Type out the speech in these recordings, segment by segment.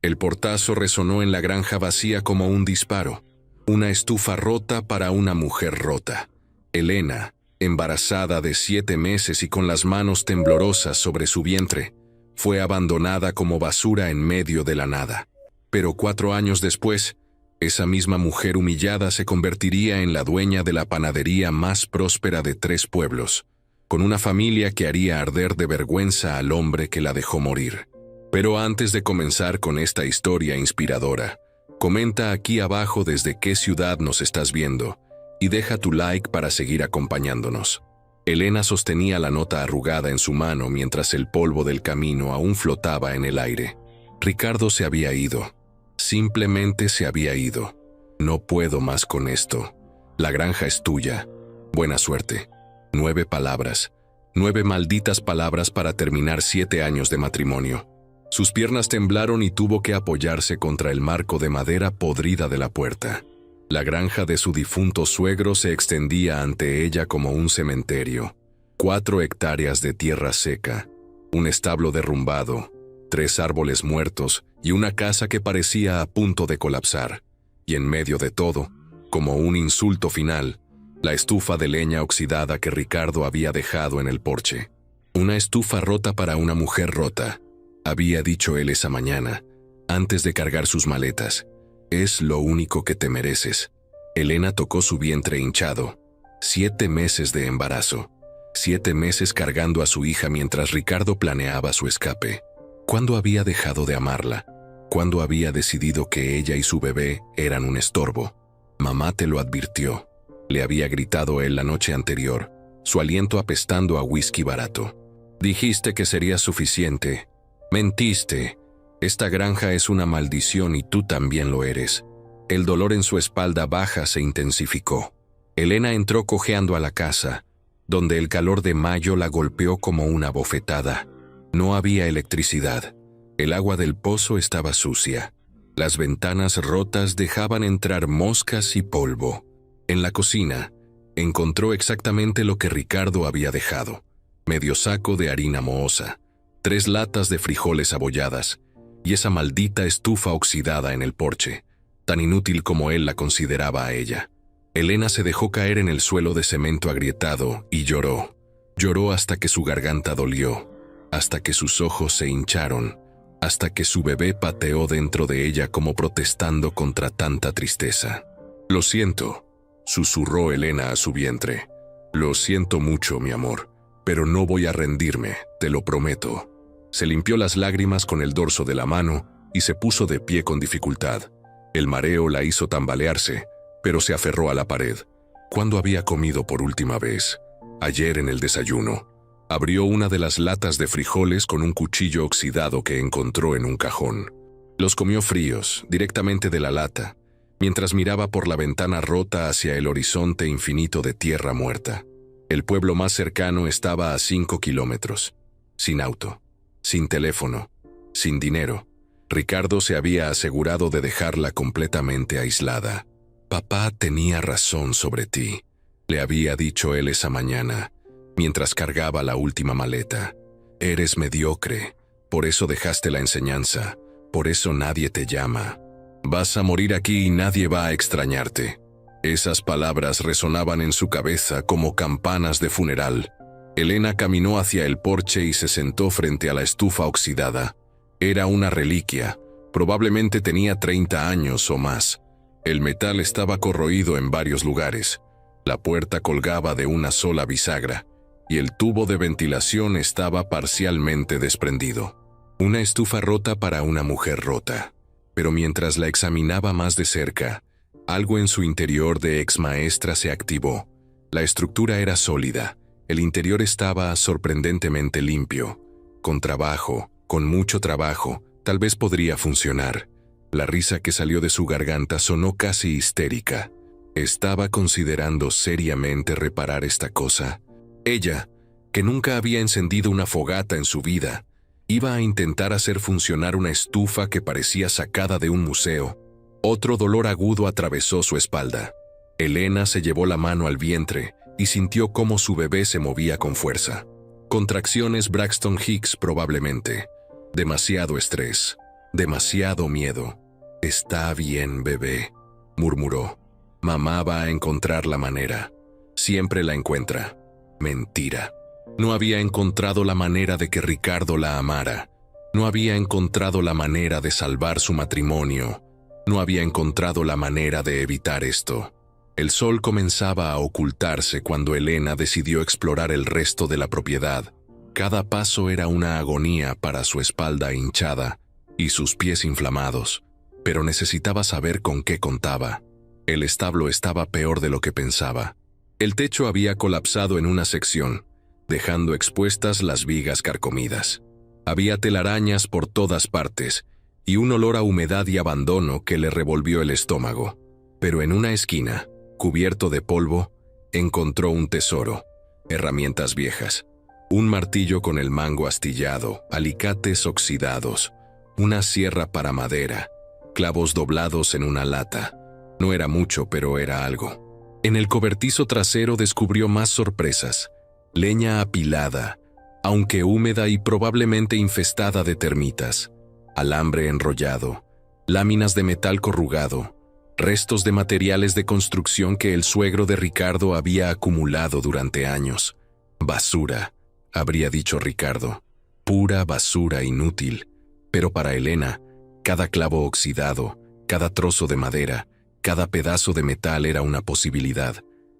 El portazo resonó en la granja vacía como un disparo. Una estufa rota para una mujer rota. Elena, embarazada de 7 meses y con las manos temblorosas sobre su vientre, fue abandonada como basura en medio de la nada. Pero 4 años después, esa misma mujer humillada se convertiría en la dueña de la panadería más próspera de 3 pueblos, con una familia que haría arder de vergüenza al hombre que la dejó morir. Pero antes de comenzar con esta historia inspiradora, comenta aquí abajo desde qué ciudad nos estás viendo y deja tu like para seguir acompañándonos. Elena sostenía la nota arrugada en su mano mientras el polvo del camino aún flotaba en el aire. Ricardo se había ido. Simplemente se había ido. No puedo más con esto. La granja es tuya. Buena suerte. 9 palabras. 9 malditas palabras para terminar 7 años de matrimonio. Sus piernas temblaron y tuvo que apoyarse contra el marco de madera podrida de la puerta. La granja de su difunto suegro se extendía ante ella como un cementerio. 4 hectáreas de tierra seca, un establo derrumbado, 3 árboles muertos y una casa que parecía a punto de colapsar. Y en medio de todo, como un insulto final, la estufa de leña oxidada que Ricardo había dejado en el porche. Una estufa rota para una mujer rota, había dicho él esa mañana, antes de cargar sus maletas. Es lo único que te mereces. Elena tocó su vientre hinchado. 7 meses de embarazo. 7 meses cargando a su hija mientras Ricardo planeaba su escape. ¿Cuándo había dejado de amarla? ¿Cuándo había decidido que ella y su bebé eran un estorbo? Mamá te lo advirtió. Le había gritado él la noche anterior, su aliento apestando a whisky barato. Dijiste que sería suficiente. Mentiste. Esta granja es una maldición y tú también lo eres. El dolor en su espalda baja se intensificó. Elena entró cojeando a la casa, donde el calor de mayo la golpeó como una bofetada. No había electricidad. El agua del pozo estaba sucia. Las ventanas rotas dejaban entrar moscas y polvo. En la cocina, encontró exactamente lo que Ricardo había dejado. Medio saco de harina mohosa, 3 latas de frijoles abolladas, y esa maldita estufa oxidada en el porche, tan inútil como él la consideraba a ella. Elena se dejó caer en el suelo de cemento agrietado y lloró. Lloró hasta que su garganta dolió, hasta que sus ojos se hincharon, hasta que su bebé pateó dentro de ella como protestando contra tanta tristeza. «Lo siento», susurró Elena a su vientre. «Lo siento mucho, mi amor, pero no voy a rendirme, te lo prometo». Se limpió las lágrimas con el dorso de la mano y se puso de pie con dificultad. El mareo la hizo tambalearse, pero se aferró a la pared. ¿Cuándo había comido por última vez? Ayer en el desayuno. Abrió una de las latas de frijoles con un cuchillo oxidado que encontró en un cajón. Los comió fríos, directamente de la lata, mientras miraba por la ventana rota hacia el horizonte infinito de tierra muerta. El pueblo más cercano estaba a 5 kilómetros. Sin auto, sin teléfono, sin dinero. Ricardo se había asegurado de dejarla completamente aislada. «Papá tenía razón sobre ti», le había dicho él esa mañana, mientras cargaba la última maleta. «Eres mediocre, por eso dejaste la enseñanza, por eso nadie te llama. Vas a morir aquí y nadie va a extrañarte». Esas palabras resonaban en su cabeza como campanas de funeral. Elena caminó hacia el porche y se sentó frente a la estufa oxidada. Era una reliquia, probablemente tenía 30 años o más. El metal estaba corroído en varios lugares. La puerta colgaba de una sola bisagra, y el tubo de ventilación estaba parcialmente desprendido. Una estufa rota para una mujer rota. Pero mientras la examinaba más de cerca, algo en su interior de exmaestra se activó. La estructura era sólida. El interior estaba sorprendentemente limpio. Con trabajo, con mucho trabajo, tal vez podría funcionar. La risa que salió de su garganta sonó casi histérica. Estaba considerando seriamente reparar esta cosa. Ella, que nunca había encendido una fogata en su vida, iba a intentar hacer funcionar una estufa que parecía sacada de un museo. Otro dolor agudo atravesó su espalda. Elena se llevó la mano al vientre y sintió cómo su bebé se movía con fuerza. Contracciones Braxton Hicks probablemente. Demasiado estrés. Demasiado miedo. Está bien, bebé, murmuró. Mamá va a encontrar la manera. Siempre la encuentra. Mentira. No había encontrado la manera de que Ricardo la amara. No había encontrado la manera de salvar su matrimonio. No había encontrado la manera de evitar esto. El sol comenzaba a ocultarse cuando Elena decidió explorar el resto de la propiedad. Cada paso era una agonía para su espalda hinchada y sus pies inflamados, pero necesitaba saber con qué contaba. El establo estaba peor de lo que pensaba. El techo había colapsado en una sección, dejando expuestas las vigas carcomidas. Había telarañas por todas partes y un olor a humedad y abandono que le revolvió el estómago. Pero en una esquina, cubierto de polvo, encontró un tesoro: herramientas viejas, un martillo con el mango astillado, alicates oxidados, una sierra para madera, clavos doblados en una lata. No era mucho, pero era algo. En el cobertizo trasero descubrió más sorpresas: leña apilada, aunque húmeda y probablemente infestada de termitas, alambre enrollado, láminas de metal corrugado, restos de materiales de construcción que el suegro de Ricardo había acumulado durante años. Basura, habría dicho Ricardo, pura basura inútil. Pero para Elena, cada clavo oxidado, cada trozo de madera, cada pedazo de metal era una posibilidad.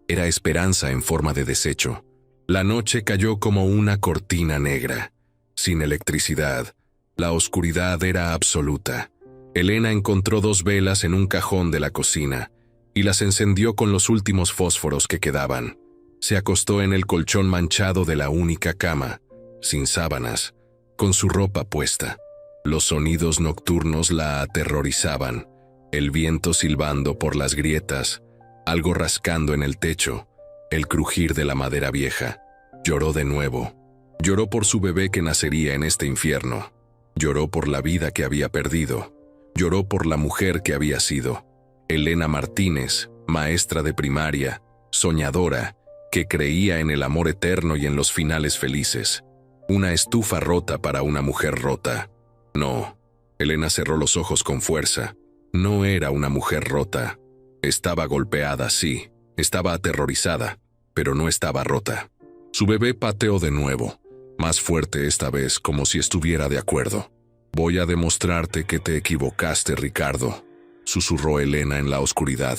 Era esperanza en forma de desecho. La noche cayó como una cortina negra. Sin electricidad, la oscuridad era absoluta. Elena encontró 2 velas en un cajón de la cocina y las encendió con los últimos fósforos que quedaban. Se acostó en el colchón manchado de la única cama, sin sábanas, con su ropa puesta. Los sonidos nocturnos la aterrorizaban, el viento silbando por las grietas, algo rascando en el techo, el crujir de la madera vieja. Lloró de nuevo. Lloró por su bebé que nacería en este infierno. Lloró por la vida que había perdido. Lloró por la mujer que había sido. Elena Martínez, maestra de primaria, soñadora, que creía en el amor eterno y en los finales felices. Una estufa rota para una mujer rota. No. Elena cerró los ojos con fuerza. No era una mujer rota. Estaba golpeada, sí. Estaba aterrorizada, pero no estaba rota. Su bebé pateó de nuevo, más fuerte esta vez, como si estuviera de acuerdo. «Voy a demostrarte que te equivocaste, Ricardo», susurró Elena en la oscuridad.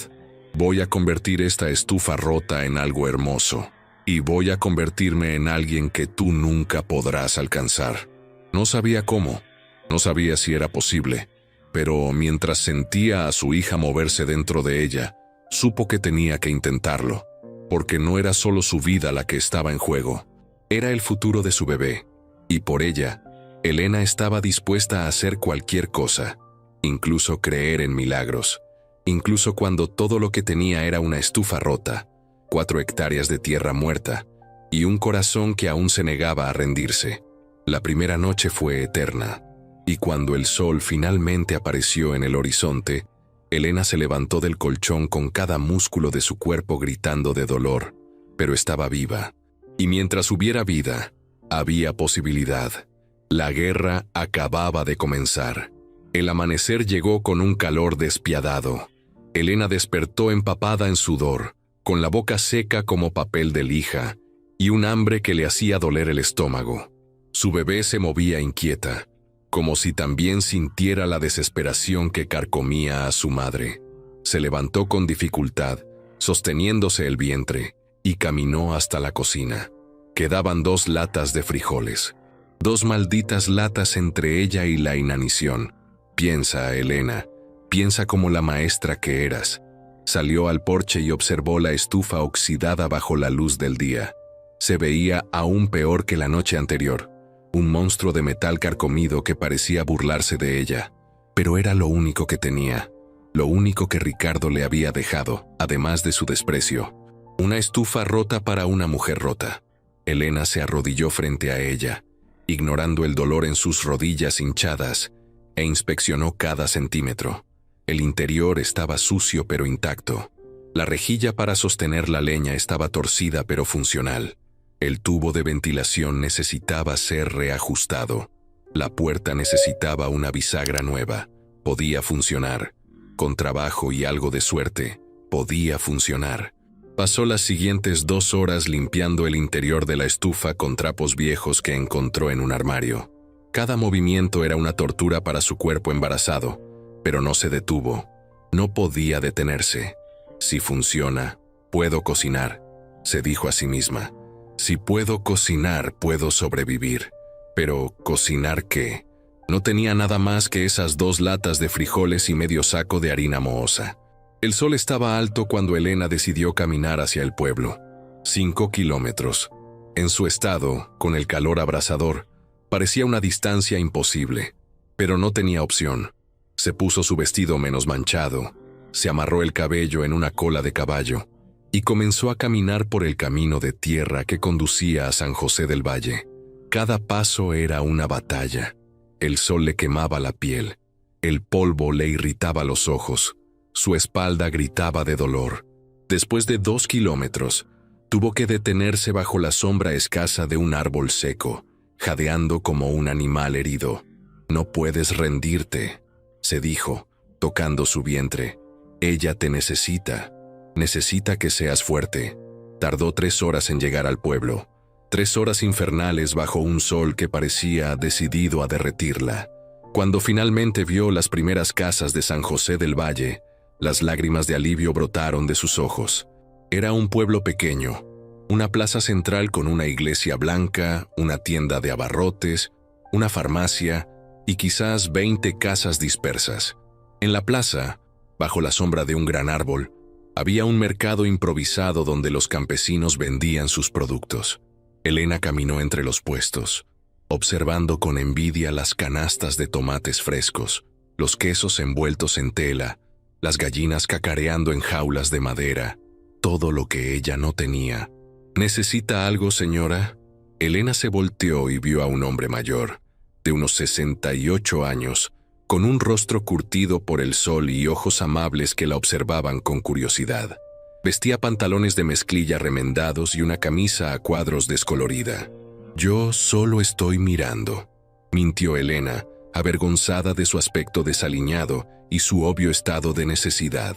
«Voy a convertir esta estufa rota en algo hermoso, y voy a convertirme en alguien que tú nunca podrás alcanzar». No sabía cómo, no sabía si era posible, pero mientras sentía a su hija moverse dentro de ella, supo que tenía que intentarlo, porque no era solo su vida la que estaba en juego, era el futuro de su bebé, y por ella, Elena estaba dispuesta a hacer cualquier cosa, incluso creer en milagros, incluso cuando todo lo que tenía era una estufa rota, 4 hectáreas de tierra muerta, y un corazón que aún se negaba a rendirse. La primera noche fue eterna, y cuando el sol finalmente apareció en el horizonte, Elena se levantó del colchón con cada músculo de su cuerpo gritando de dolor, pero estaba viva. Y mientras hubiera vida, había posibilidad. La guerra acababa de comenzar. El amanecer llegó con un calor despiadado. Elena despertó empapada en sudor, con la boca seca como papel de lija, y un hambre que le hacía doler el estómago. Su bebé se movía inquieta, como si también sintiera la desesperación que carcomía a su madre. Se levantó con dificultad, sosteniéndose el vientre, y caminó hasta la cocina. Quedaban 2 latas de frijoles. 2 malditas latas entre ella y la inanición. Piensa, Elena, piensa como la maestra que eras. Salió al porche y observó la estufa oxidada bajo la luz del día. Se veía aún peor que la noche anterior. Un monstruo de metal carcomido que parecía burlarse de ella. Pero era lo único que tenía. Lo único que Ricardo le había dejado, además de su desprecio. Una estufa rota para una mujer rota. Elena se arrodilló frente a ella, ignorando el dolor en sus rodillas hinchadas, e inspeccionó cada centímetro. El interior estaba sucio pero intacto. La rejilla para sostener la leña estaba torcida pero funcional. El tubo de ventilación necesitaba ser reajustado. La puerta necesitaba una bisagra nueva. Podía funcionar. Con trabajo y algo de suerte, podía funcionar. Pasó las siguientes 2 horas limpiando el interior de la estufa con trapos viejos que encontró en un armario. Cada movimiento era una tortura para su cuerpo embarazado, pero no se detuvo. No podía detenerse. Si funciona, puedo cocinar, se dijo a sí misma. Si puedo cocinar, puedo sobrevivir. Pero, ¿cocinar qué? No tenía nada más que esas 2 latas de frijoles y medio saco de harina mohosa. El sol estaba alto cuando Elena decidió caminar hacia el pueblo. 5 kilómetros. En su estado, con el calor abrasador, parecía una distancia imposible, pero no tenía opción. Se puso su vestido menos manchado, se amarró el cabello en una cola de caballo y comenzó a caminar por el camino de tierra que conducía a San José del Valle. Cada paso era una batalla. El sol le quemaba la piel, el polvo le irritaba los ojos, su espalda gritaba de dolor. Después de 2 kilómetros, tuvo que detenerse bajo la sombra escasa de un árbol seco, jadeando como un animal herido. «No puedes rendirte», se dijo, tocando su vientre. «Ella te necesita. Necesita que seas fuerte». Tardó 3 horas en llegar al pueblo. 3 horas infernales bajo un sol que parecía decidido a derretirla. Cuando finalmente vio las primeras casas de San José del Valle, las lágrimas de alivio brotaron de sus ojos. Era un pueblo pequeño, una plaza central con una iglesia blanca, una tienda de abarrotes, una farmacia y quizás 20 casas dispersas. En la plaza, bajo la sombra de un gran árbol, había un mercado improvisado donde los campesinos vendían sus productos. Elena caminó entre los puestos, observando con envidia las canastas de tomates frescos, los quesos envueltos en tela, las gallinas cacareando en jaulas de madera, todo lo que ella no tenía. «¿Necesita algo, señora?» Elena se volteó y vio a un hombre mayor, de unos 68 años, con un rostro curtido por el sol y ojos amables que la observaban con curiosidad. Vestía pantalones de mezclilla remendados y una camisa a cuadros descolorida. «Yo solo estoy mirando», mintió Elena, avergonzada de su aspecto desaliñado y su obvio estado de necesidad.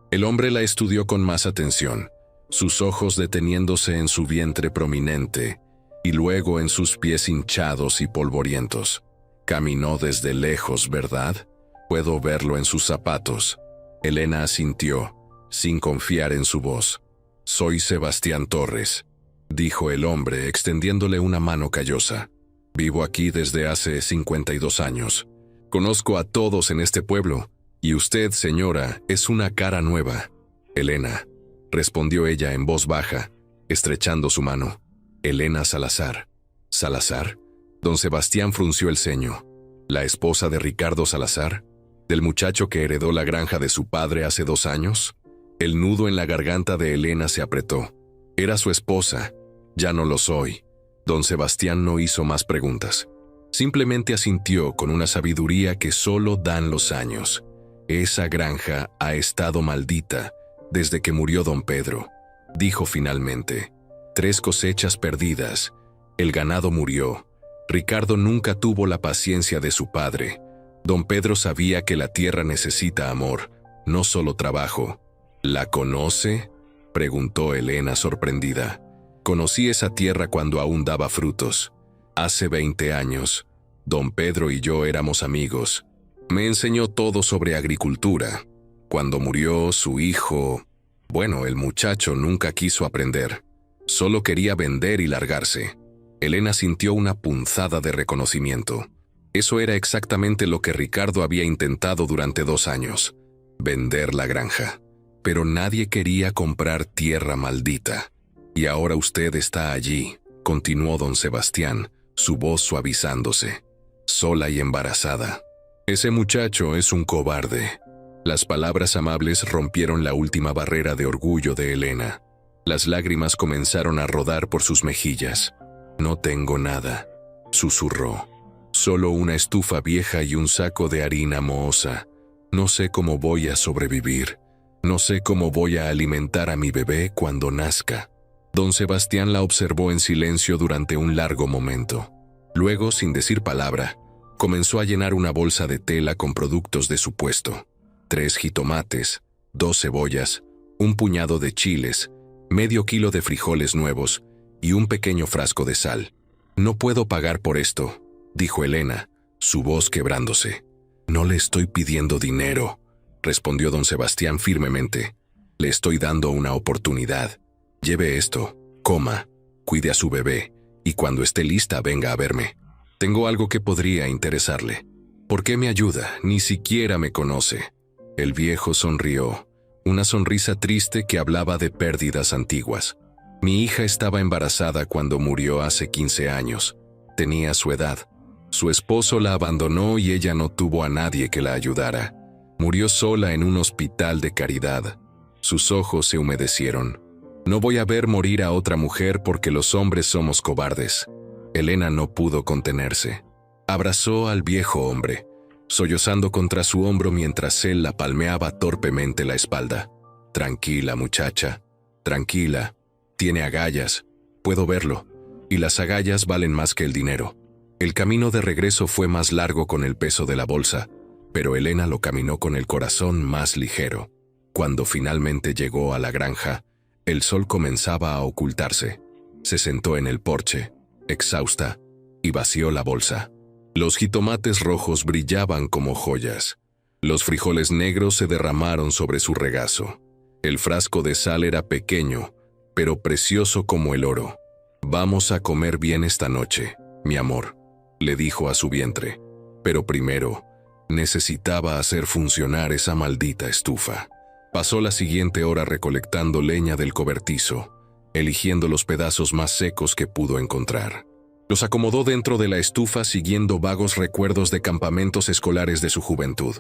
El hombre la estudió con más atención, sus ojos deteniéndose en su vientre prominente y luego en sus pies hinchados y polvorientos. «Caminó desde lejos, ¿verdad? Puedo verlo en sus zapatos». Elena asintió, sin confiar en su voz. «Soy Sebastián Torres», dijo el hombre extendiéndole una mano callosa. «Vivo aquí desde hace 52 años. Conozco a todos en este pueblo, y usted, señora, es una cara nueva». «Elena», respondió ella en voz baja, estrechando su mano. «Elena Salazar». «¿Salazar?» Don Sebastián frunció el ceño. «¿La esposa de Ricardo Salazar? ¿Del muchacho que heredó la granja de su padre hace 2 años?» El nudo en la garganta de Elena se apretó. Era su esposa. «Ya no lo soy». Don Sebastián no hizo más preguntas. Simplemente asintió con una sabiduría que solo dan los años. «Esa granja ha estado maldita desde que murió don Pedro», dijo finalmente. 3 cosechas perdidas. El ganado murió. Ricardo nunca tuvo la paciencia de su padre. Don Pedro sabía que la tierra necesita amor, no solo trabajo. «¿La conoce?», preguntó Elena sorprendida. «Conocí esa tierra cuando aún daba frutos. Hace 20 años. Don Pedro y yo éramos amigos. Me enseñó todo sobre agricultura. Cuando murió su hijo, bueno, el muchacho nunca quiso aprender. Solo quería vender y largarse». Elena sintió una punzada de reconocimiento. Eso era exactamente lo que Ricardo había intentado durante 2 años: vender la granja. Pero nadie quería comprar tierra maldita. «Y ahora usted está allí», continuó don Sebastián, su voz suavizándose, «sola y embarazada. Ese muchacho es un cobarde». Las palabras amables rompieron la última barrera de orgullo de Elena. Las lágrimas comenzaron a rodar por sus mejillas. «No tengo nada», susurró. «Solo una estufa vieja y un saco de harina mohosa. No sé cómo voy a sobrevivir. No sé cómo voy a alimentar a mi bebé cuando nazca». Don Sebastián la observó en silencio durante un largo momento. Luego, sin decir palabra, Comenzó a llenar una bolsa de tela con productos de su puesto: 3 jitomates, 2 cebollas, un puñado de chiles, medio kilo de frijoles nuevos y un pequeño frasco de sal. «No puedo pagar por esto», dijo Elena, su voz quebrándose. «No le estoy pidiendo dinero», respondió don Sebastián firmemente. «Le estoy dando una oportunidad. Lleve esto, coma, cuide a su bebé, y cuando esté lista venga a verme. Tengo algo que podría interesarle». «¿Por qué me ayuda? Ni siquiera me conoce». El viejo sonrió, una sonrisa triste que hablaba de pérdidas antiguas. «Mi hija estaba embarazada cuando murió hace 15 años. Tenía su edad. Su esposo la abandonó y ella no tuvo a nadie que la ayudara. Murió sola en un hospital de caridad». Sus ojos se humedecieron. «No voy a ver morir a otra mujer porque los hombres somos cobardes». Elena no pudo contenerse. Abrazó al viejo hombre, sollozando contra su hombro mientras él la palmeaba torpemente la espalda. «Tranquila, muchacha, tranquila. Tiene agallas, puedo verlo, y las agallas valen más que el dinero». El camino de regreso fue más largo con el peso de la bolsa, pero Elena lo caminó con el corazón más ligero. Cuando finalmente llegó a la granja, el sol comenzaba a ocultarse. Se sentó en el porche, exhausta, y vació la bolsa. Los jitomates rojos brillaban como joyas. Los frijoles negros se derramaron sobre su regazo. El frasco de sal era pequeño, pero precioso como el oro. «Vamos a comer bien esta noche, mi amor», le dijo a su vientre. Pero primero, necesitaba hacer funcionar esa maldita estufa. Pasó la siguiente hora recolectando leña del cobertizo, eligiendo los pedazos más secos que pudo encontrar. Los acomodó dentro de la estufa siguiendo vagos recuerdos de campamentos escolares de su juventud.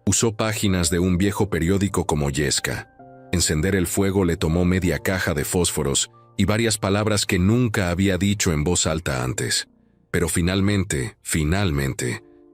Usó páginas de un viejo periódico como yesca. Encender el fuego le tomó media caja de fósforos y varias palabras que nunca había dicho en voz alta antes. Pero finalmente,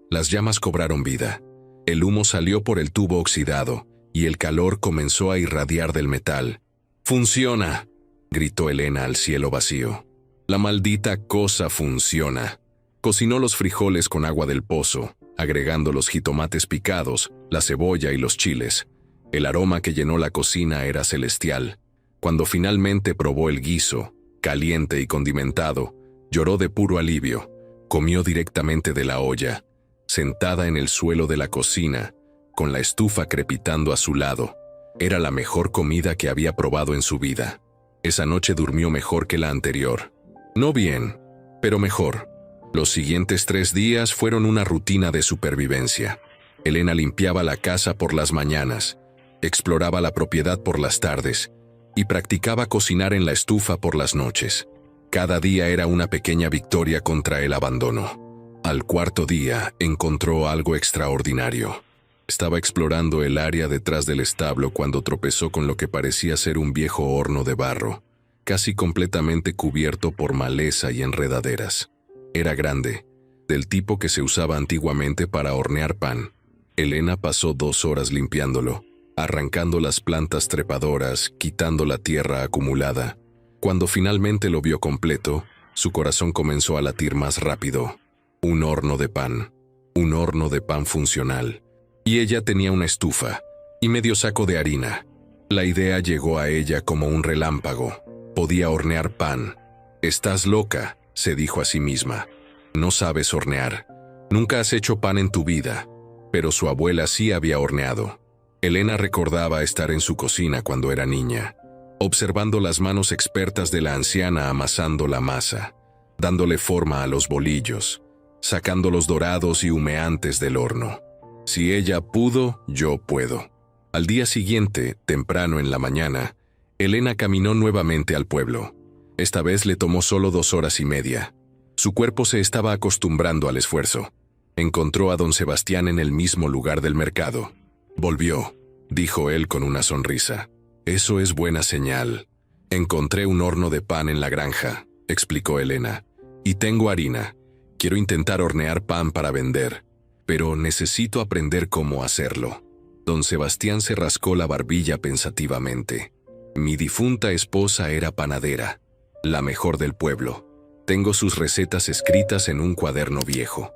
las llamas cobraron vida. El humo salió por el tubo oxidado y el calor comenzó a irradiar del metal. «¡Funciona!», gritó Elena al cielo vacío. «La maldita cosa funciona». Cocinó los frijoles con agua del pozo, agregando los jitomates picados, la cebolla y los chiles. El aroma que llenó la cocina era celestial. Cuando finalmente probó el guiso, caliente y condimentado, lloró de puro alivio. Comió directamente de la olla, sentada en el suelo de la cocina, con la estufa crepitando a su lado. Era la mejor comida que había probado en su vida. Esa noche durmió mejor que la anterior. No bien, pero mejor. Los siguientes 3 días fueron una rutina de supervivencia. Elena limpiaba la casa por las mañanas, exploraba la propiedad por las tardes y practicaba cocinar en la estufa por las noches. Cada día era una pequeña victoria contra el abandono. Al 4.º día encontró algo extraordinario. Estaba explorando el área detrás del establo cuando tropezó con lo que parecía ser un viejo horno de barro, casi completamente cubierto por maleza y enredaderas. Era grande, del tipo que se usaba antiguamente para hornear pan. Elena pasó 2 horas limpiándolo, arrancando las plantas trepadoras, quitando la tierra acumulada. Cuando finalmente lo vio completo, su corazón comenzó a latir más rápido. Un horno de pan funcional. Y ella tenía una estufa y medio saco de harina. La idea llegó a ella como un relámpago. Podía hornear pan. «Estás loca», se dijo a sí misma. «No sabes hornear. Nunca has hecho pan en tu vida». Pero su abuela sí había horneado. Elena recordaba estar en su cocina cuando era niña, observando las manos expertas de la anciana amasando la masa, dándole forma a los bolillos, sacándolos dorados y humeantes del horno. Si ella pudo, yo puedo. Al día siguiente, temprano en la mañana, Elena caminó nuevamente al pueblo. Esta vez le tomó solo 2 horas y media. Su cuerpo se estaba acostumbrando al esfuerzo. Encontró a don Sebastián en el mismo lugar del mercado. «Volvió», dijo él con una sonrisa. «Eso es buena señal. Encontré un horno de pan en la granja», explicó Elena. «Y tengo harina. Quiero intentar hornear pan para vender, pero necesito aprender cómo hacerlo». Don Sebastián se rascó la barbilla pensativamente. «Mi difunta esposa era panadera, la mejor del pueblo. Tengo sus recetas escritas en un cuaderno viejo.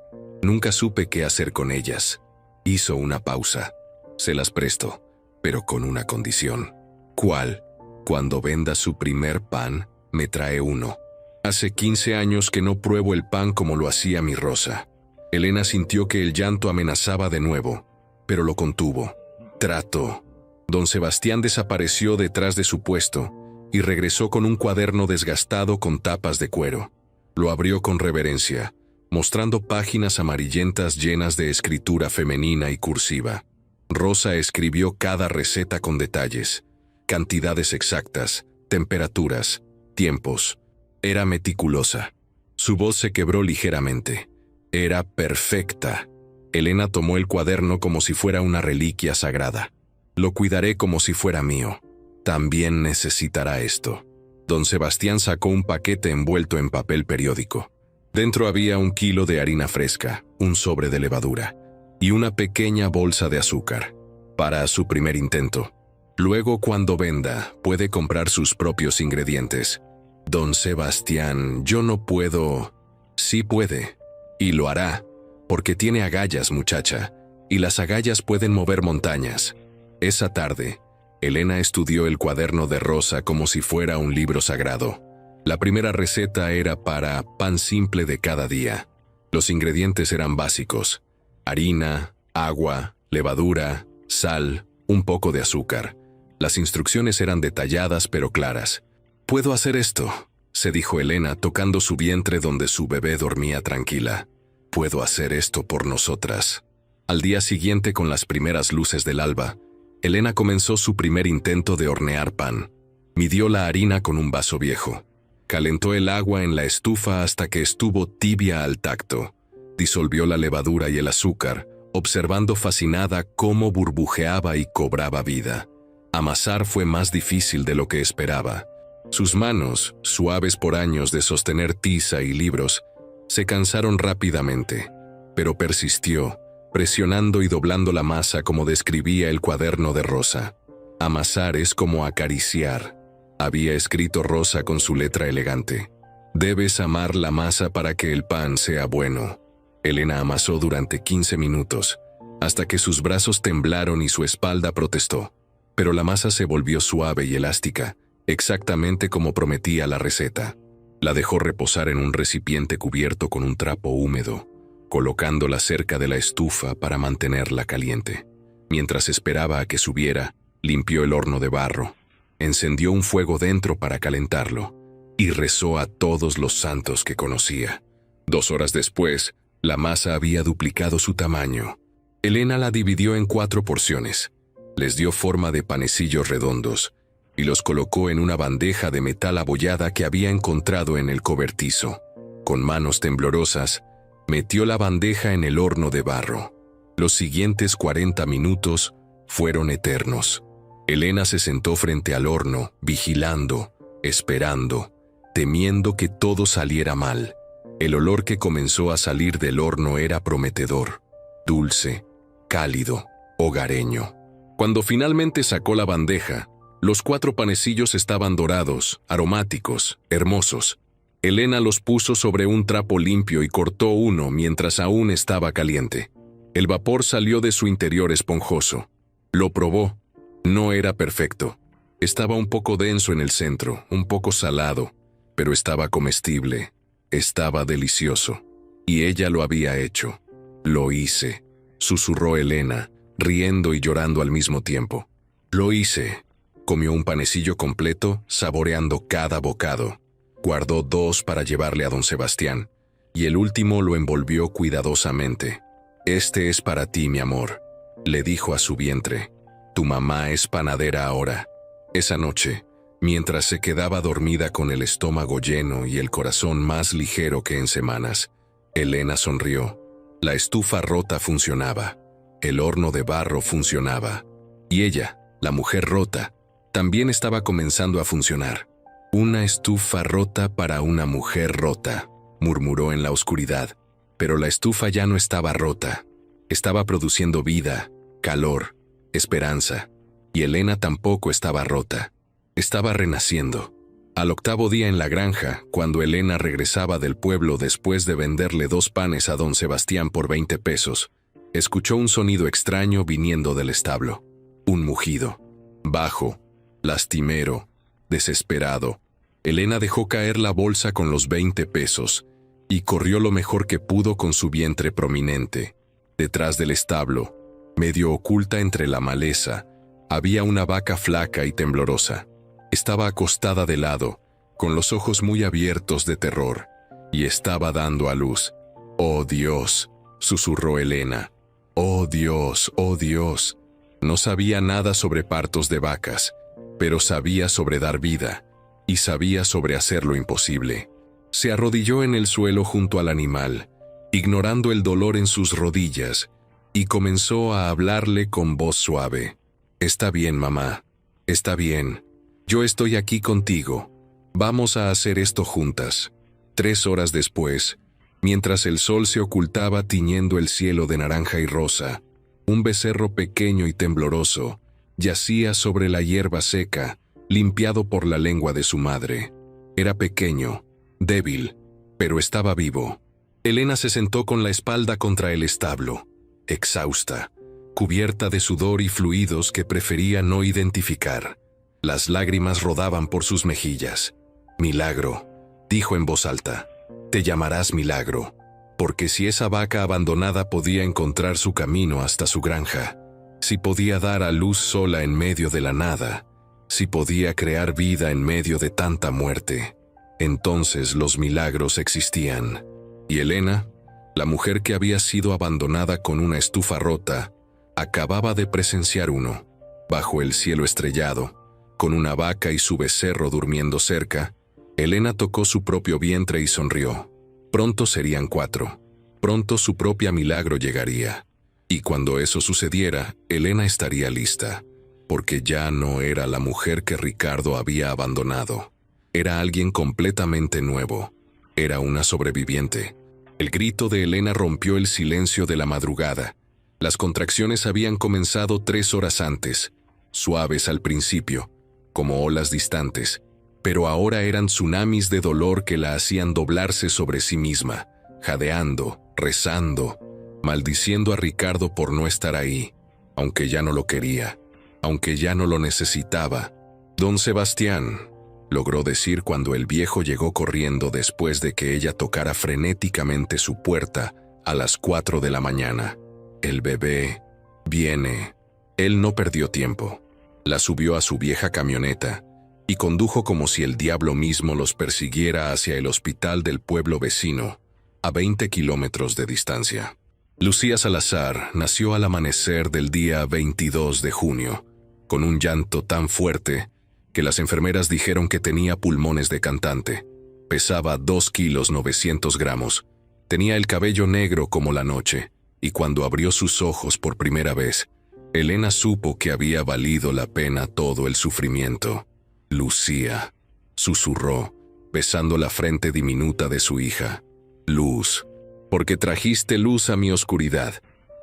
Nunca supe qué hacer con ellas. Hizo una pausa. Se las presto, pero con una condición. ¿Cuál? Cuando venda su primer pan, me trae uno. Hace 15 años que no pruebo el pan como lo hacía mi Rosa. Elena sintió que el llanto amenazaba de nuevo, pero lo contuvo. Trató. Don Sebastián desapareció detrás de su puesto y regresó con un cuaderno desgastado con tapas de cuero. Lo abrió con reverencia, mostrando páginas amarillentas llenas de escritura femenina y cursiva. Rosa escribió cada receta con detalles, cantidades exactas, temperaturas, tiempos. Era meticulosa. Su voz se quebró ligeramente. Era perfecta. Elena tomó el cuaderno como si fuera una reliquia sagrada. Lo cuidaré como si fuera mío. También necesitará esto. Don Sebastián sacó un paquete envuelto en papel periódico. Dentro había 1 kilo de harina fresca, un sobre de levadura y una pequeña bolsa de azúcar, para su primer intento. Luego, cuando venda, puede comprar sus propios ingredientes. Don Sebastián, yo no puedo. Sí puede, y lo hará, porque tiene agallas, muchacha, y las agallas pueden mover montañas. Esa tarde, Elena estudió el cuaderno de Rosa como si fuera un libro sagrado. La primera receta era para pan simple de cada día. Los ingredientes eran básicos: harina, agua, levadura, sal, un poco de azúcar. Las instrucciones eran detalladas pero claras. «Puedo hacer esto», se dijo Elena, tocando su vientre donde su bebé dormía tranquila. «Puedo hacer esto por nosotras». Al día siguiente, con las primeras luces del alba, Elena comenzó su primer intento de hornear pan. Midió la harina con un vaso viejo. Calentó el agua en la estufa hasta que estuvo tibia al tacto. Disolvió la levadura y el azúcar, observando fascinada cómo burbujeaba y cobraba vida. Amasar fue más difícil de lo que esperaba. Sus manos, suaves por años de sostener tiza y libros, se cansaron rápidamente, pero persistió, presionando y doblando la masa como describía el cuaderno de Rosa. «Amasar es como acariciar», había escrito Rosa con su letra elegante. «Debes amar la masa para que el pan sea bueno». Elena amasó durante 15 minutos, hasta que sus brazos temblaron y su espalda protestó. Pero la masa se volvió suave y elástica, exactamente como prometía la receta. La dejó reposar en un recipiente cubierto con un trapo húmedo, colocándola cerca de la estufa para mantenerla caliente. Mientras esperaba a que subiera, limpió el horno de barro, encendió un fuego dentro para calentarlo y rezó a todos los santos que conocía. 2 horas después, la masa había duplicado su tamaño. Elena la dividió en 4 porciones, les dio forma de panecillos redondos y los colocó en una bandeja de metal abollada que había encontrado en el cobertizo. Con manos temblorosas, metió la bandeja en el horno de barro. Los siguientes 40 minutos fueron eternos. Elena se sentó frente al horno, vigilando, esperando, temiendo que todo saliera mal. El olor que comenzó a salir del horno era prometedor, dulce, cálido, hogareño. Cuando finalmente sacó la bandeja, los 4 panecillos estaban dorados, aromáticos, hermosos. Elena los puso sobre un trapo limpio y cortó uno mientras aún estaba caliente. El vapor salió de su interior esponjoso. Lo probó. No era perfecto. Estaba un poco denso en el centro, un poco salado, pero estaba comestible. Estaba delicioso. Y ella lo había hecho. «Lo hice», susurró Elena, riendo y llorando al mismo tiempo. «Lo hice». Comió un panecillo completo, saboreando cada bocado. Guardó 2 para llevarle a don Sebastián, y el último lo envolvió cuidadosamente. «Este es para ti, mi amor», le dijo a su vientre. «Tu mamá es panadera ahora». Esa noche, mientras se quedaba dormida con el estómago lleno y el corazón más ligero que en semanas, Elena sonrió. La estufa rota funcionaba, el horno de barro funcionaba, y ella, la mujer rota, también estaba comenzando a funcionar. «Una estufa rota para una mujer rota», murmuró en la oscuridad, pero la estufa ya no estaba rota. Estaba produciendo vida, calor, esperanza, y Elena tampoco estaba rota. Estaba renaciendo. Al octavo día en la granja, cuando Elena regresaba del pueblo después de venderle 2 panes a don Sebastián por 20 pesos, escuchó un sonido extraño viniendo del establo. Un mugido. Bajo, lastimero, desesperado. Elena dejó caer la bolsa con los 20 pesos y corrió lo mejor que pudo con su vientre prominente. Detrás del establo, medio oculta entre la maleza, había una vaca flaca y temblorosa. Estaba acostada de lado, con los ojos muy abiertos de terror, y estaba dando a luz. «¡Oh Dios!», susurró Elena. «¡Oh Dios! ¡Oh Dios!». No sabía nada sobre partos de vacas, pero sabía sobre dar vida, y sabía sobre hacer lo imposible. Se arrodilló en el suelo junto al animal, ignorando el dolor en sus rodillas, y comenzó a hablarle con voz suave. «Está bien, mamá. Está bien. Yo estoy aquí contigo. Vamos a hacer esto juntas». 3 horas después, mientras el sol se ocultaba tiñendo el cielo de naranja y rosa, un becerro pequeño y tembloroso yacía sobre la hierba seca, limpiado por la lengua de su madre. Era pequeño, débil, pero estaba vivo. Elena se sentó con la espalda contra el establo, exhausta, cubierta de sudor y fluidos que prefería no identificar. Las lágrimas rodaban por sus mejillas. «Milagro», dijo en voz alta. «Te llamarás Milagro, porque si esa vaca abandonada podía encontrar su camino hasta su granja, si podía dar a luz sola en medio de la nada, si podía crear vida en medio de tanta muerte, entonces los milagros existían». Y Elena, la mujer que había sido abandonada con una estufa rota, acababa de presenciar uno. Bajo el cielo estrellado, con una vaca y su becerro durmiendo cerca, Elena tocó su propio vientre y sonrió. Pronto serían 4. Pronto su propia milagro llegaría. Y cuando eso sucediera, Elena estaría lista, porque ya no era la mujer que Ricardo había abandonado. Era alguien completamente nuevo. Era una sobreviviente. El grito de Elena rompió el silencio de la madrugada. Las contracciones habían comenzado 3 horas antes, suaves al principio, como olas distantes, pero ahora eran tsunamis de dolor que la hacían doblarse sobre sí misma, jadeando, rezando, maldiciendo a Ricardo por no estar ahí, aunque ya no lo quería, aunque ya no lo necesitaba. «Don Sebastián», logró decir cuando el viejo llegó corriendo después de que ella tocara frenéticamente su puerta a las 4 de la mañana. «El bebé viene». Él no perdió tiempo. La subió a su vieja camioneta y condujo como si el diablo mismo los persiguiera hacia el hospital del pueblo vecino, a 20 kilómetros de distancia. Lucía Salazar nació al amanecer del día 22 de junio, con un llanto tan fuerte que las enfermeras dijeron que tenía pulmones de cantante. Pesaba 2 kilos 900 gramos, tenía el cabello negro como la noche, y cuando abrió sus ojos por primera vez, Elena supo que había valido la pena todo el sufrimiento. «Lucía», susurró, besando la frente diminuta de su hija. «Luz, porque trajiste luz a mi oscuridad».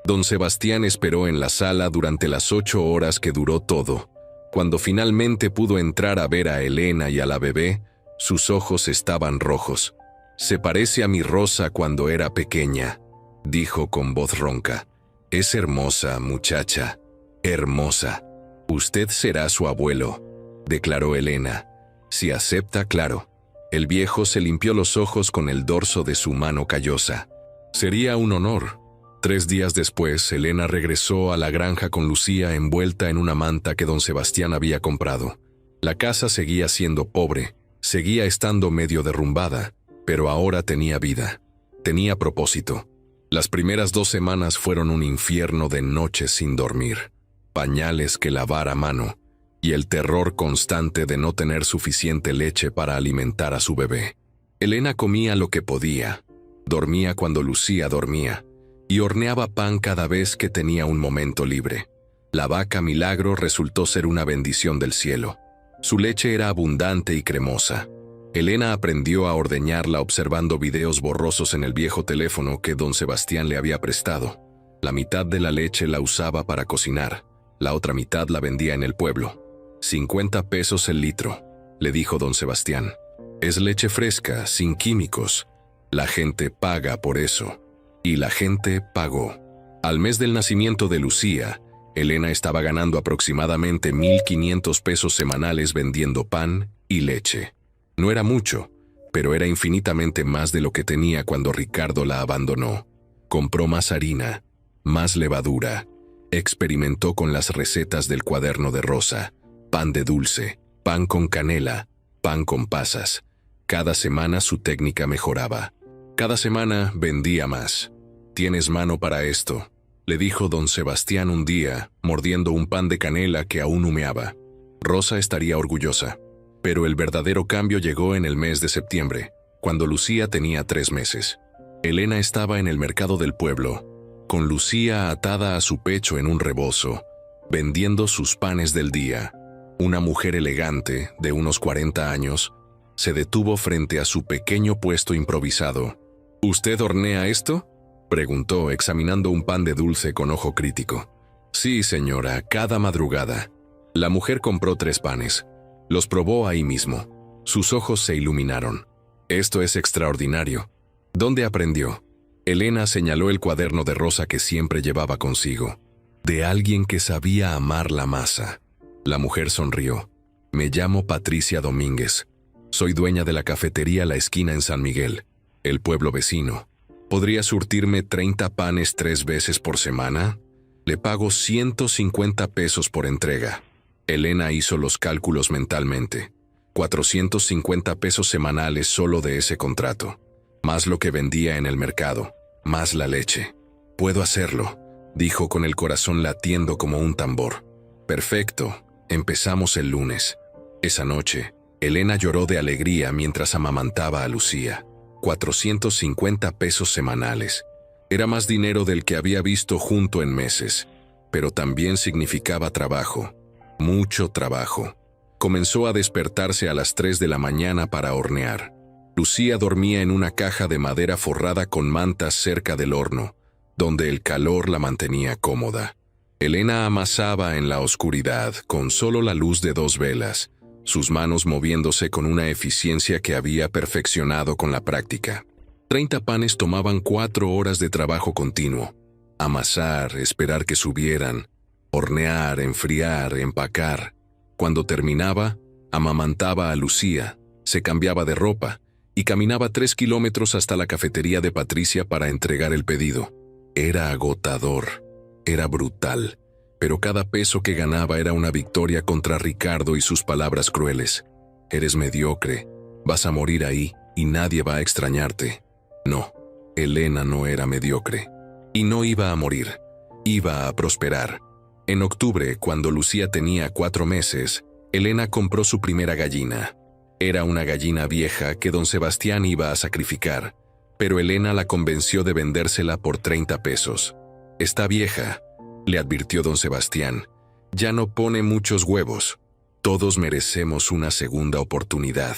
Don Sebastián esperó en la sala durante las 8 horas que duró todo. Cuando finalmente pudo entrar a ver a Elena y a la bebé, sus ojos estaban rojos. «Se parece a mi Rosa cuando era pequeña», dijo con voz ronca. «Es hermosa, muchacha, hermosa. Usted será su abuelo», declaró Elena. «Si acepta, claro». El viejo se limpió los ojos con el dorso de su mano callosa. «Sería un honor». 3 días después, Elena regresó a la granja con Lucía envuelta en una manta que don Sebastián había comprado. La casa seguía siendo pobre, seguía estando medio derrumbada, pero ahora tenía vida, tenía propósito. Las primeras 2 semanas fueron un infierno de noches sin dormir, pañales que lavar a mano, y el terror constante de no tener suficiente leche para alimentar a su bebé. Elena comía lo que podía, dormía cuando Lucía dormía, y horneaba pan cada vez que tenía un momento libre. La vaca Milagro resultó ser una bendición del cielo. Su leche era abundante y cremosa. Elena aprendió a ordeñarla observando videos borrosos en el viejo teléfono que don Sebastián le había prestado. La mitad de la leche la usaba para cocinar, la otra mitad la vendía en el pueblo. 50 pesos el litro. le dijo don Sebastián. Es leche fresca, sin químicos. La gente paga por eso. Y la gente pagó. Al mes del nacimiento de Lucía, Elena estaba ganando aproximadamente 1,500 pesos semanales vendiendo pan y leche. No era mucho, pero era infinitamente más de lo que tenía cuando Ricardo la abandonó. Compró más harina, más levadura. Experimentó con las recetas del cuaderno de Rosa. Pan de dulce, pan con canela, pan con pasas. Cada semana su técnica mejoraba. Cada semana vendía más. «¿Tienes mano para esto?», le dijo don Sebastián un día, mordiendo un pan de canela que aún humeaba. Rosa estaría orgullosa. Pero el verdadero cambio llegó en el mes de septiembre, cuando Lucía tenía 3 meses. Elena estaba en el mercado del pueblo, con Lucía atada a su pecho en un rebozo, vendiendo sus panes del día. Una mujer elegante, de unos 40 años, se detuvo frente a su pequeño puesto improvisado. «¿Usted hornea esto?», preguntó, examinando un pan de dulce con ojo crítico. «Sí, señora, cada madrugada». La mujer compró 3 panes. Los probó ahí mismo. Sus ojos se iluminaron. «Esto es extraordinario». «¿Dónde aprendió?». Elena señaló el cuaderno de Rosa que siempre llevaba consigo. «De alguien que sabía amar la masa». La mujer sonrió. «Me llamo Patricia Domínguez. Soy dueña de la cafetería La Esquina en San Miguel, el pueblo vecino. ¿Podría surtirme 30 panes 3 veces por semana? Le pago 150 pesos por entrega». Elena hizo los cálculos mentalmente. 450 pesos semanales solo de ese contrato. Más lo que vendía en el mercado, más la leche. «Puedo hacerlo», dijo con el corazón latiendo como un tambor. «Perfecto, empezamos el lunes». Esa noche, Elena lloró de alegría mientras amamantaba a Lucía. 450 pesos semanales. Era más dinero del que había visto junto en meses, pero también significaba trabajo, mucho trabajo. Comenzó a despertarse a las 3 de la mañana para hornear. Lucía dormía en una caja de madera forrada con mantas cerca del horno, donde el calor la mantenía cómoda. Elena amasaba en la oscuridad con solo la luz de 2 velas, sus manos moviéndose con una eficiencia que había perfeccionado con la práctica. 30 panes tomaban 4 horas de trabajo continuo. Amasar, esperar que subieran, hornear, enfriar, empacar. Cuando terminaba, amamantaba a Lucía, se cambiaba de ropa y caminaba 3 kilómetros hasta la cafetería de Patricia para entregar el pedido. Era agotador, era brutal. Pero cada peso que ganaba era una victoria contra Ricardo y sus palabras crueles. «Eres mediocre, vas a morir ahí y nadie va a extrañarte». No, Elena no era mediocre. Y no iba a morir, iba a prosperar. En octubre, cuando Lucía tenía 4 meses, Elena compró su primera gallina. Era una gallina vieja que don Sebastián iba a sacrificar, pero Elena la convenció de vendérsela por 30 pesos. «Está vieja», le advirtió don Sebastián. «Ya no pone muchos huevos». «Todos merecemos una segunda oportunidad»,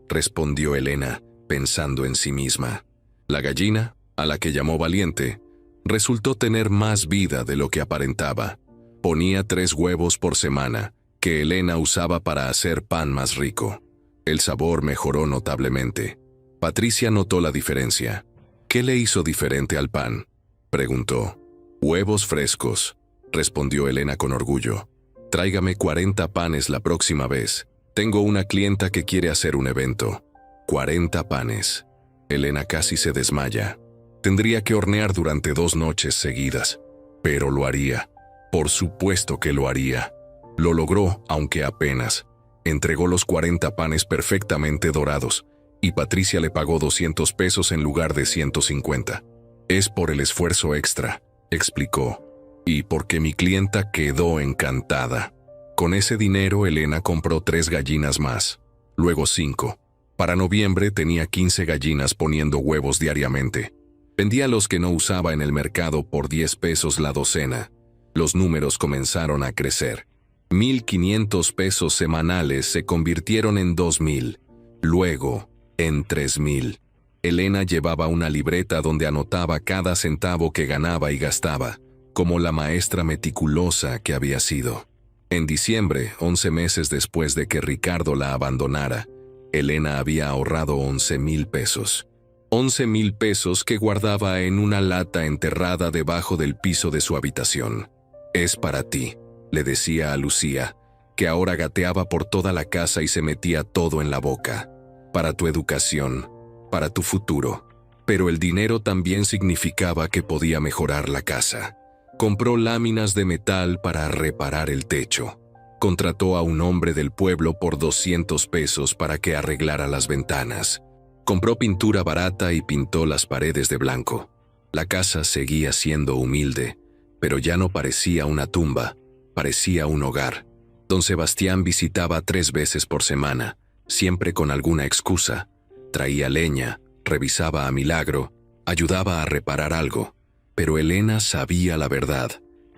respondió Elena, pensando en sí misma. La gallina, a la que llamó Valiente, resultó tener más vida de lo que aparentaba. Ponía 3 huevos por semana, que Elena usaba para hacer pan más rico. El sabor mejoró notablemente. Patricia notó la diferencia. «¿Qué le hizo diferente al pan?», preguntó. «Huevos frescos», respondió Elena con orgullo. «Tráigame 40 panes la próxima vez. Tengo una clienta que quiere hacer un evento». 40 panes. Elena casi se desmaya. Tendría que hornear durante 2 noches seguidas. Pero lo haría. Por supuesto que lo haría. Lo logró, aunque apenas. Entregó los 40 panes perfectamente dorados, y Patricia le pagó 200 pesos en lugar de 150. «Es por el esfuerzo extra», explicó, «y porque mi clienta quedó encantada». Con ese dinero Elena compró 3 gallinas más, luego 5. Para noviembre tenía 15 gallinas poniendo huevos diariamente. Vendía los que no usaba en el mercado por 10 pesos la docena. Los números comenzaron a crecer. 1,500 pesos semanales se convirtieron en 2,000, luego en 3,000. Elena llevaba una libreta donde anotaba cada centavo que ganaba y gastaba, como la maestra meticulosa que había sido. En diciembre, 11 meses después de que Ricardo la abandonara, Elena había ahorrado 11,000 pesos. 11,000 pesos que guardaba en una lata enterrada debajo del piso de su habitación. «Es para ti», le decía a Lucía, que ahora gateaba por toda la casa y se metía todo en la boca. «Para tu educación, para tu futuro». Pero el dinero también significaba que podía mejorar la casa. Compró láminas de metal para reparar el techo. Contrató a un hombre del pueblo por 200 pesos para que arreglara las ventanas. Compró pintura barata y pintó las paredes de blanco. La casa seguía siendo humilde, pero ya no parecía una tumba, parecía un hogar. Don Sebastián visitaba 3 veces por semana, siempre con alguna excusa. Traía leña, revisaba a Milagro, ayudaba a reparar algo. Pero Elena sabía la verdad.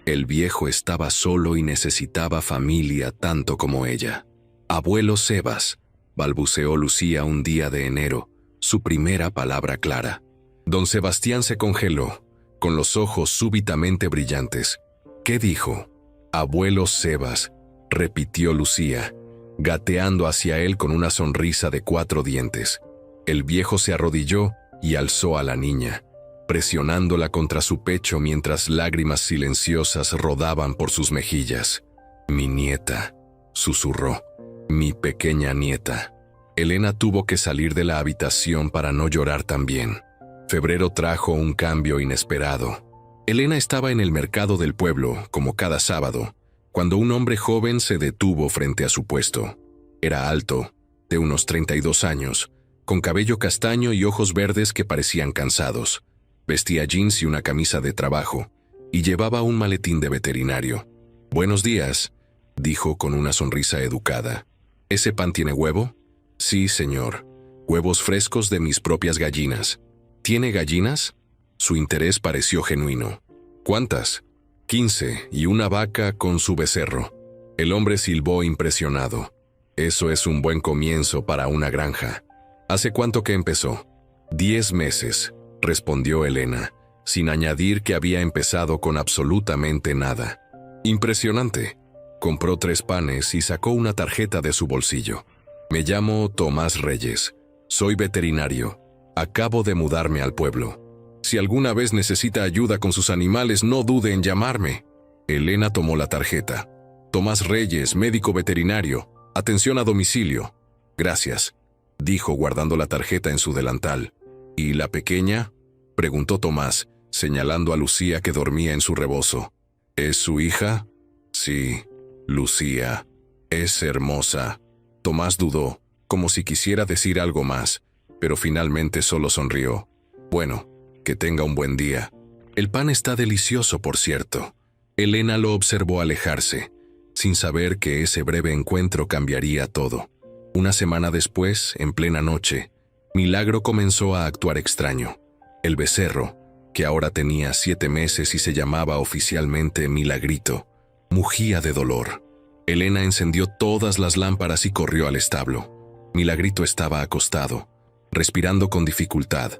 El viejo estaba solo y necesitaba familia tanto como ella. «Abuelo Sebas», balbuceó Lucía un día de enero, su primera palabra clara. Don Sebastián se congeló, con los ojos súbitamente brillantes. «¿Qué dijo?» «Abuelo Sebas», repitió Lucía, gateando hacia él con una sonrisa de 4 dientes. El viejo se arrodilló y alzó a la niña, presionándola contra su pecho mientras lágrimas silenciosas rodaban por sus mejillas. «Mi nieta», susurró, «mi pequeña nieta». Elena tuvo que salir de la habitación para no llorar también. Febrero trajo un cambio inesperado. Elena estaba en el mercado del pueblo, como cada sábado, cuando un hombre joven se detuvo frente a su puesto. Era alto, de unos 32 años, con cabello castaño y ojos verdes que parecían cansados. Vestía jeans y una camisa de trabajo, y llevaba un maletín de veterinario. «Buenos días», dijo con una sonrisa educada. «¿Ese pan tiene huevo?» «Sí, señor. Huevos frescos de mis propias gallinas». «¿Tiene gallinas?» Su interés pareció genuino. «¿Cuántas?» 15, y una vaca con su becerro». El hombre silbó impresionado. «Eso es un buen comienzo para una granja». «¿Hace cuánto que empezó?» 10 meses, respondió Elena, sin añadir que había empezado con absolutamente nada. «Impresionante». Compró 3 panes y sacó una tarjeta de su bolsillo. «Me llamo Tomás Reyes. Soy veterinario. Acabo de mudarme al pueblo. Si alguna vez necesita ayuda con sus animales, no dude en llamarme». Elena tomó la tarjeta. «Tomás Reyes, médico veterinario. Atención a domicilio». «Gracias», dijo guardando la tarjeta en su delantal. «¿Y la pequeña?», preguntó Tomás, señalando a Lucía que dormía en su rebozo. «¿Es su hija?» «Sí, Lucía. Es hermosa». Tomás dudó, como si quisiera decir algo más, pero finalmente solo sonrió. «Bueno, que tenga un buen día. El pan está delicioso, por cierto». Elena lo observó alejarse, sin saber que ese breve encuentro cambiaría todo. Una semana después, en plena noche, Milagro comenzó a actuar extraño. El becerro, que ahora tenía 7 meses y se llamaba oficialmente Milagrito, mugía de dolor. Elena encendió todas las lámparas y corrió al establo. Milagrito estaba acostado, respirando con dificultad.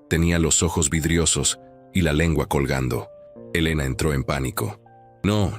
Tenía los ojos vidriosos y la lengua colgando. Elena entró en pánico. «No,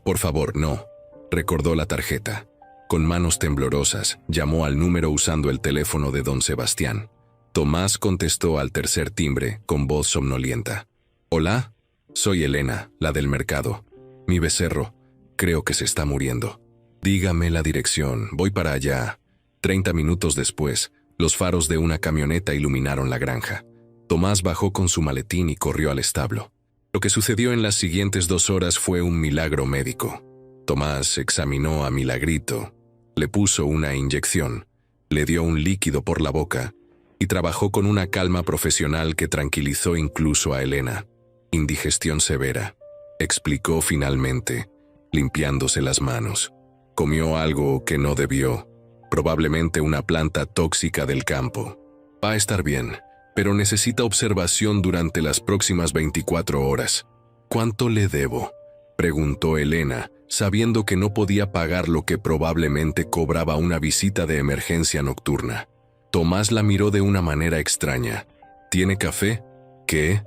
por favor, no», recordó la tarjeta. Con manos temblorosas, llamó al número usando el teléfono de don Sebastián. Tomás contestó al tercer timbre, con voz somnolienta. «Hola, soy Elena, la del mercado. Mi becerro, creo que se está muriendo. Dígame la dirección, voy para allá». 30 minutos después, los faros de una camioneta iluminaron la granja. Tomás bajó con su maletín y corrió al establo. Lo que sucedió en las siguientes 2 horas fue un milagro médico. Tomás examinó a Milagrito, le puso una inyección, le dio un líquido por la boca y trabajó con una calma profesional que tranquilizó incluso a Elena. «Indigestión severa», explicó finalmente, limpiándose las manos. «Comió algo que no debió, probablemente una planta tóxica del campo. Va a estar bien, pero necesita observación durante las próximas 24 horas. ¿Cuánto le debo?», preguntó Elena, sabiendo que no podía pagar lo que probablemente cobraba una visita de emergencia nocturna. Tomás la miró de una manera extraña. «¿Tiene café?» «¿Qué?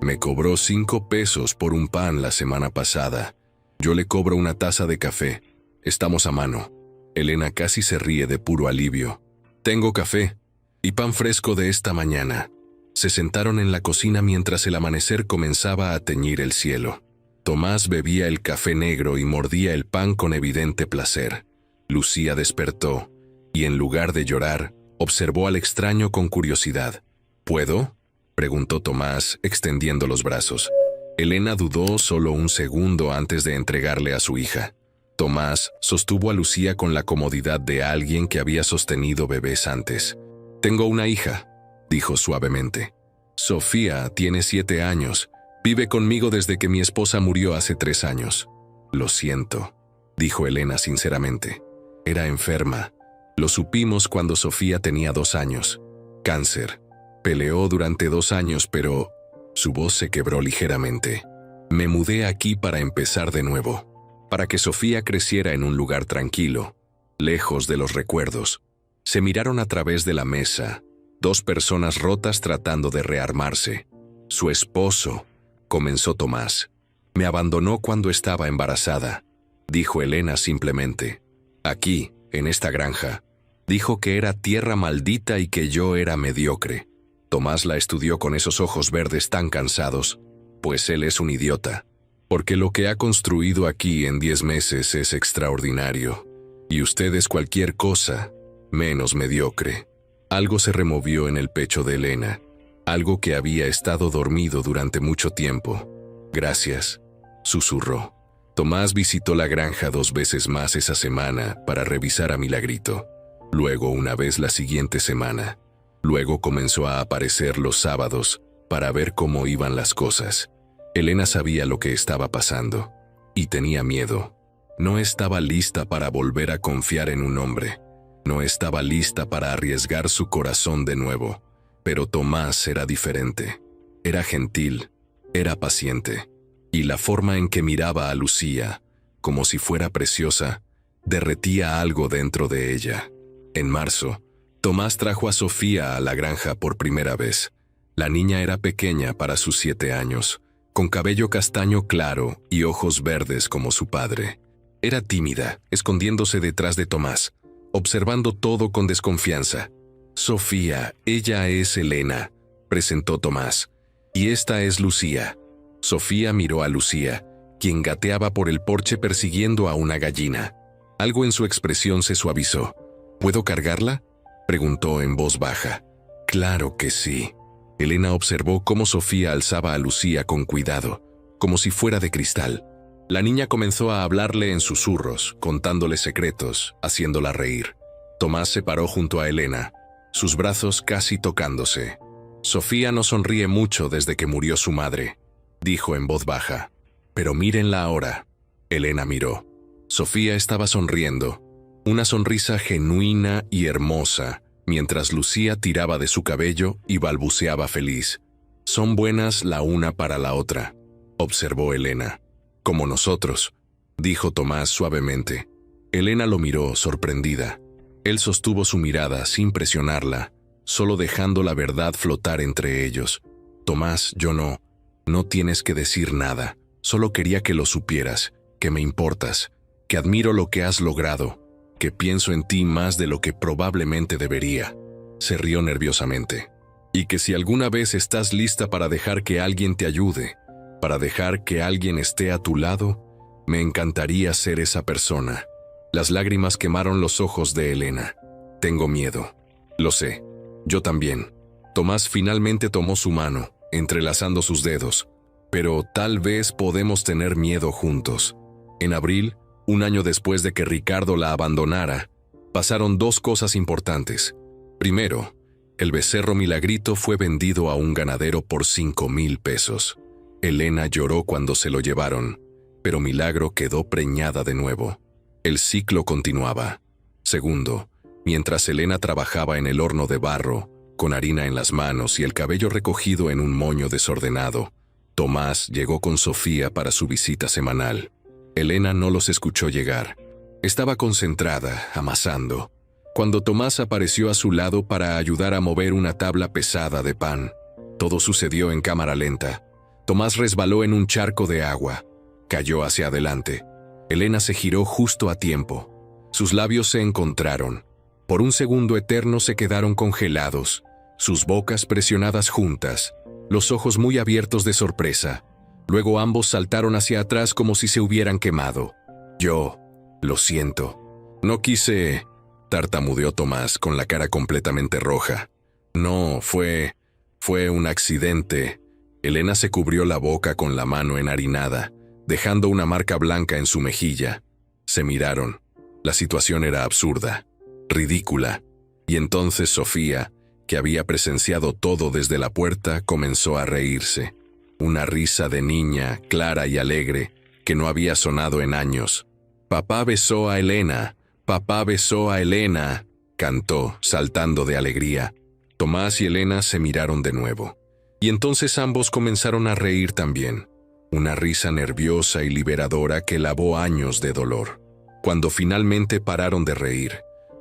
Me cobró 5 pesos por un pan la semana pasada. Yo le cobro una taza de café. estamos a mano. Elena casi se ríe de puro alivio. Tengo café y pan fresco de esta mañana. Se sentaron en la cocina mientras el amanecer comenzaba a teñir el cielo. Tomás bebía el café negro y mordía el pan con evidente placer. Lucía despertó y, en lugar de llorar, observó al extraño con curiosidad. ¿Puedo?, preguntó Tomás, extendiendo los brazos. Elena dudó solo un segundo antes de entregarle a su hija. Tomás sostuvo a Lucía con la comodidad de alguien que había sostenido bebés antes. «Tengo una hija», dijo suavemente. «Sofía tiene 7 años. Vive conmigo desde que mi esposa murió hace 3 años». «Lo siento», dijo Elena sinceramente. «Era enferma. Lo supimos cuando Sofía tenía 2 años. Cáncer. Peleó durante 2 años, pero…» Su voz se quebró ligeramente. «Me mudé aquí para empezar de nuevo, para que Sofía creciera en un lugar tranquilo, lejos de los recuerdos». Se miraron a través de la mesa, 2 personas rotas tratando de rearmarse. «Su esposo», comenzó Tomás. «Me abandonó cuando estaba embarazada», dijo Elena simplemente. «Aquí, en esta granja. Dijo que era tierra maldita y que yo era mediocre». Tomás la estudió con esos ojos verdes tan cansados. «Pues él es un idiota. Porque lo que ha construido aquí en 10 meses es extraordinario. Y usted es cualquier cosa menos mediocre». Algo se removió en el pecho de Elena. Algo que había estado dormido durante mucho tiempo. «Gracias», susurró. Tomás visitó la granja 2 veces más esa semana para revisar a Milagrito. Luego una vez la siguiente semana. Luego comenzó a aparecer los sábados para ver cómo iban las cosas. Elena sabía lo que estaba pasando y tenía miedo. No estaba lista para volver a confiar en un hombre. No estaba lista para arriesgar su corazón de nuevo. Pero Tomás era diferente. Era gentil, era paciente. Y la forma en que miraba a Lucía, como si fuera preciosa, derretía algo dentro de ella. En marzo, Tomás trajo a Sofía a la granja por primera vez. La niña era pequeña para sus 7 años, con cabello castaño claro y ojos verdes como su padre. Era tímida, escondiéndose detrás de Tomás, observando todo con desconfianza. «Sofía, ella es Elena», presentó Tomás. «Y esta es Lucía». Sofía miró a Lucía, quien gateaba por el porche persiguiendo a una gallina. Algo en su expresión se suavizó. «¿Puedo cargarla?», preguntó en voz baja. «Claro que sí». Elena observó cómo Sofía alzaba a Lucía con cuidado, como si fuera de cristal. La niña comenzó a hablarle en susurros, contándole secretos, haciéndola reír. Tomás se paró junto a Elena, sus brazos casi tocándose. «Sofía no sonríe mucho desde que murió su madre», dijo en voz baja. «Pero mírenla ahora». Elena miró. Sofía estaba sonriendo, una sonrisa genuina y hermosa, mientras Lucía tiraba de su cabello y balbuceaba feliz. «Son buenas la una para la otra», observó Elena. «Como nosotros», dijo Tomás suavemente. Elena lo miró, sorprendida. Él sostuvo su mirada sin presionarla, solo dejando la verdad flotar entre ellos. «Tomás, yo no tienes que decir nada. Solo quería que lo supieras, que me importas, que admiro lo que has logrado, que pienso en ti más de lo que probablemente debería». Se rió nerviosamente. «Y que si alguna vez estás lista para dejar que alguien te ayude, para dejar que alguien esté a tu lado, me encantaría ser esa persona». Las lágrimas quemaron los ojos de Elena. «Tengo miedo». «Lo sé. Yo también». Tomás finalmente tomó su mano, entrelazando sus dedos. «Pero tal vez podemos tener miedo juntos». En abril, un año después de que Ricardo la abandonara, pasaron 2 cosas importantes. Primero, el becerro Milagrito fue vendido a un ganadero por 5,000 pesos. Elena lloró cuando se lo llevaron, pero Milagro quedó preñada de nuevo. El ciclo continuaba. Segundo, mientras Elena trabajaba en el horno de barro, con harina en las manos y el cabello recogido en un moño desordenado, Tomás llegó con Sofía para su visita semanal. Elena no los escuchó llegar. Estaba concentrada, amasando, cuando Tomás apareció a su lado para ayudar a mover una tabla pesada de pan. Todo sucedió en cámara lenta. Tomás resbaló en un charco de agua. Cayó hacia adelante. Elena se giró justo a tiempo. Sus labios se encontraron. Por un segundo eterno se quedaron congelados, sus bocas presionadas juntas, los ojos muy abiertos de sorpresa. Luego ambos saltaron hacia atrás como si se hubieran quemado. Yo, lo siento. No quise, tartamudeó Tomás con la cara completamente roja. No, fue un accidente. Elena se cubrió la boca con la mano enharinada, dejando una marca blanca en su mejilla. Se miraron. La situación era absurda, ridícula. Y entonces Sofía, que había presenciado todo desde la puerta, comenzó a reírse. Una risa de niña, clara y alegre, que no había sonado en años. «Papá besó a Elena, papá besó a Elena», cantó, saltando de alegría. Tomás y Elena se miraron de nuevo. Y entonces ambos comenzaron a reír también. Una risa nerviosa y liberadora que lavó años de dolor. Cuando finalmente pararon de reír,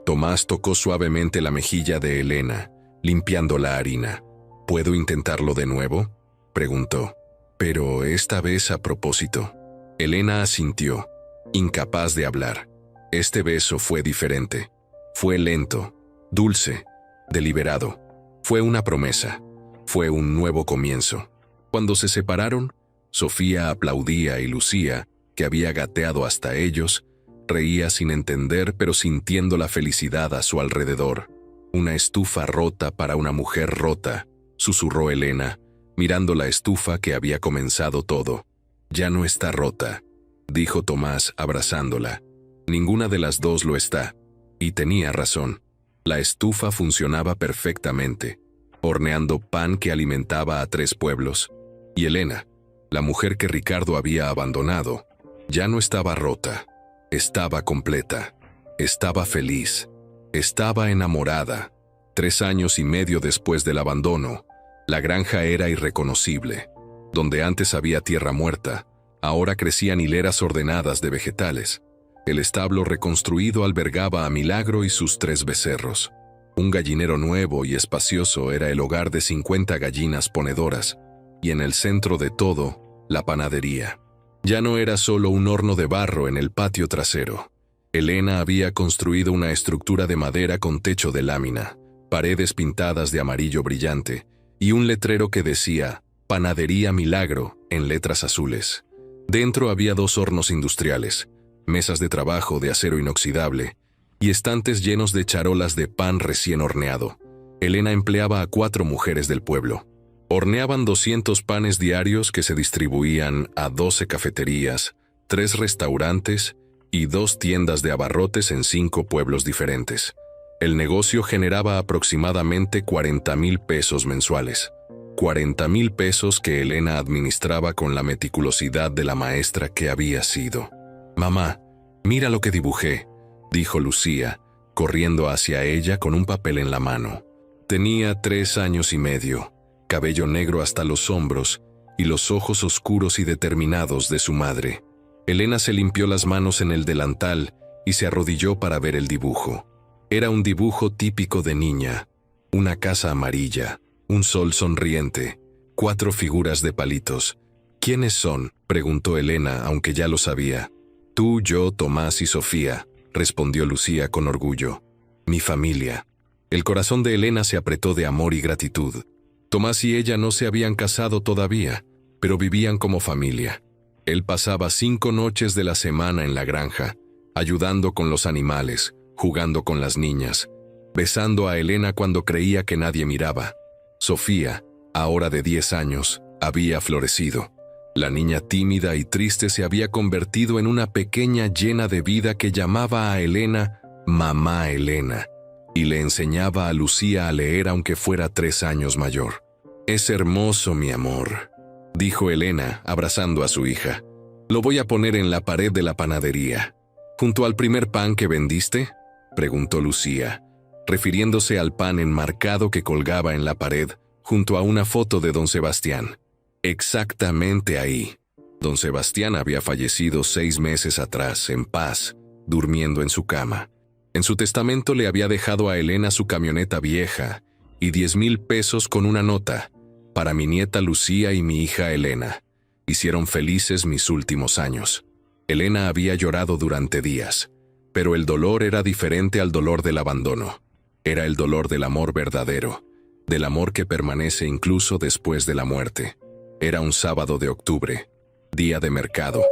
Tomás tocó suavemente la mejilla de Elena, limpiando la harina. «¿Puedo intentarlo de nuevo?», preguntó. «Pero esta vez a propósito». Elena asintió, incapaz de hablar. Este beso fue diferente. Fue lento, dulce, deliberado. Fue una promesa. Fue un nuevo comienzo. Cuando se separaron, Sofía aplaudía y Lucía, que había gateado hasta ellos, reía sin entender pero sintiendo la felicidad a su alrededor. «Una estufa rota para una mujer rota», susurró Elena, mirando la estufa que había comenzado todo. «Ya no está rota», dijo Tomás abrazándola. Ninguna de las dos lo está. Y tenía razón. La estufa funcionaba perfectamente, horneando pan que alimentaba a 3 pueblos. Y Elena, la mujer que Ricardo había abandonado, ya no estaba rota. Estaba completa. Estaba feliz. Estaba enamorada. 3 años y medio después del abandono, la granja era irreconocible. Donde antes había tierra muerta, ahora crecían hileras ordenadas de vegetales. El establo reconstruido albergaba a Milagro y sus 3 becerros. Un gallinero nuevo y espacioso era el hogar de 50 gallinas ponedoras, y en el centro de todo, la panadería. Ya no era solo un horno de barro en el patio trasero. Elena había construido una estructura de madera con techo de lámina, paredes pintadas de amarillo brillante, y un letrero que decía «Panadería Milagro» en letras azules. Dentro había 2 hornos industriales, mesas de trabajo de acero inoxidable y estantes llenos de charolas de pan recién horneado. Elena empleaba a 4 mujeres del pueblo. Horneaban 200 panes diarios que se distribuían a 12 cafeterías, 3 restaurantes y 2 tiendas de abarrotes en 5 pueblos diferentes. El negocio generaba aproximadamente 40,000 pesos mensuales. 40,000 pesos que Elena administraba con la meticulosidad de la maestra que había sido. «Mamá, mira lo que dibujé», dijo Lucía, corriendo hacia ella con un papel en la mano. Tenía 3 años y medio, cabello negro hasta los hombros y los ojos oscuros y determinados de su madre. Elena se limpió las manos en el delantal y se arrodilló para ver el dibujo. Era un dibujo típico de niña. Una casa amarilla, un sol sonriente, 4 figuras de palitos. «¿Quiénes son?», preguntó Elena, aunque ya lo sabía. «Tú, yo, Tomás y Sofía», respondió Lucía con orgullo. «Mi familia». El corazón de Elena se apretó de amor y gratitud. Tomás y ella no se habían casado todavía, pero vivían como familia. Él pasaba 5 noches de la semana en la granja, ayudando con los animales, jugando con las niñas, besando a Elena cuando creía que nadie miraba. Sofía, ahora de 10 años, había florecido. La niña tímida y triste se había convertido en una pequeña llena de vida que llamaba a Elena Mamá Elena y le enseñaba a Lucía a leer aunque fuera 3 años mayor. «Es hermoso, mi amor», dijo Elena, abrazando a su hija. «Lo voy a poner en la pared de la panadería». «¿Junto al primer pan que vendiste?», preguntó Lucía, refiriéndose al pan enmarcado que colgaba en la pared junto a una foto de don Sebastián. Exactamente ahí. Don Sebastián había fallecido 6 meses atrás, en paz, durmiendo en su cama. En su testamento le había dejado a Elena su camioneta vieja y 10,000 pesos con una nota: «Para mi nieta Lucía y mi hija Elena. Hicieron felices mis últimos años». Elena había llorado durante días, pero el dolor era diferente al dolor del abandono. Era el dolor del amor verdadero, del amor que permanece incluso después de la muerte. Era un sábado de octubre, día de mercado,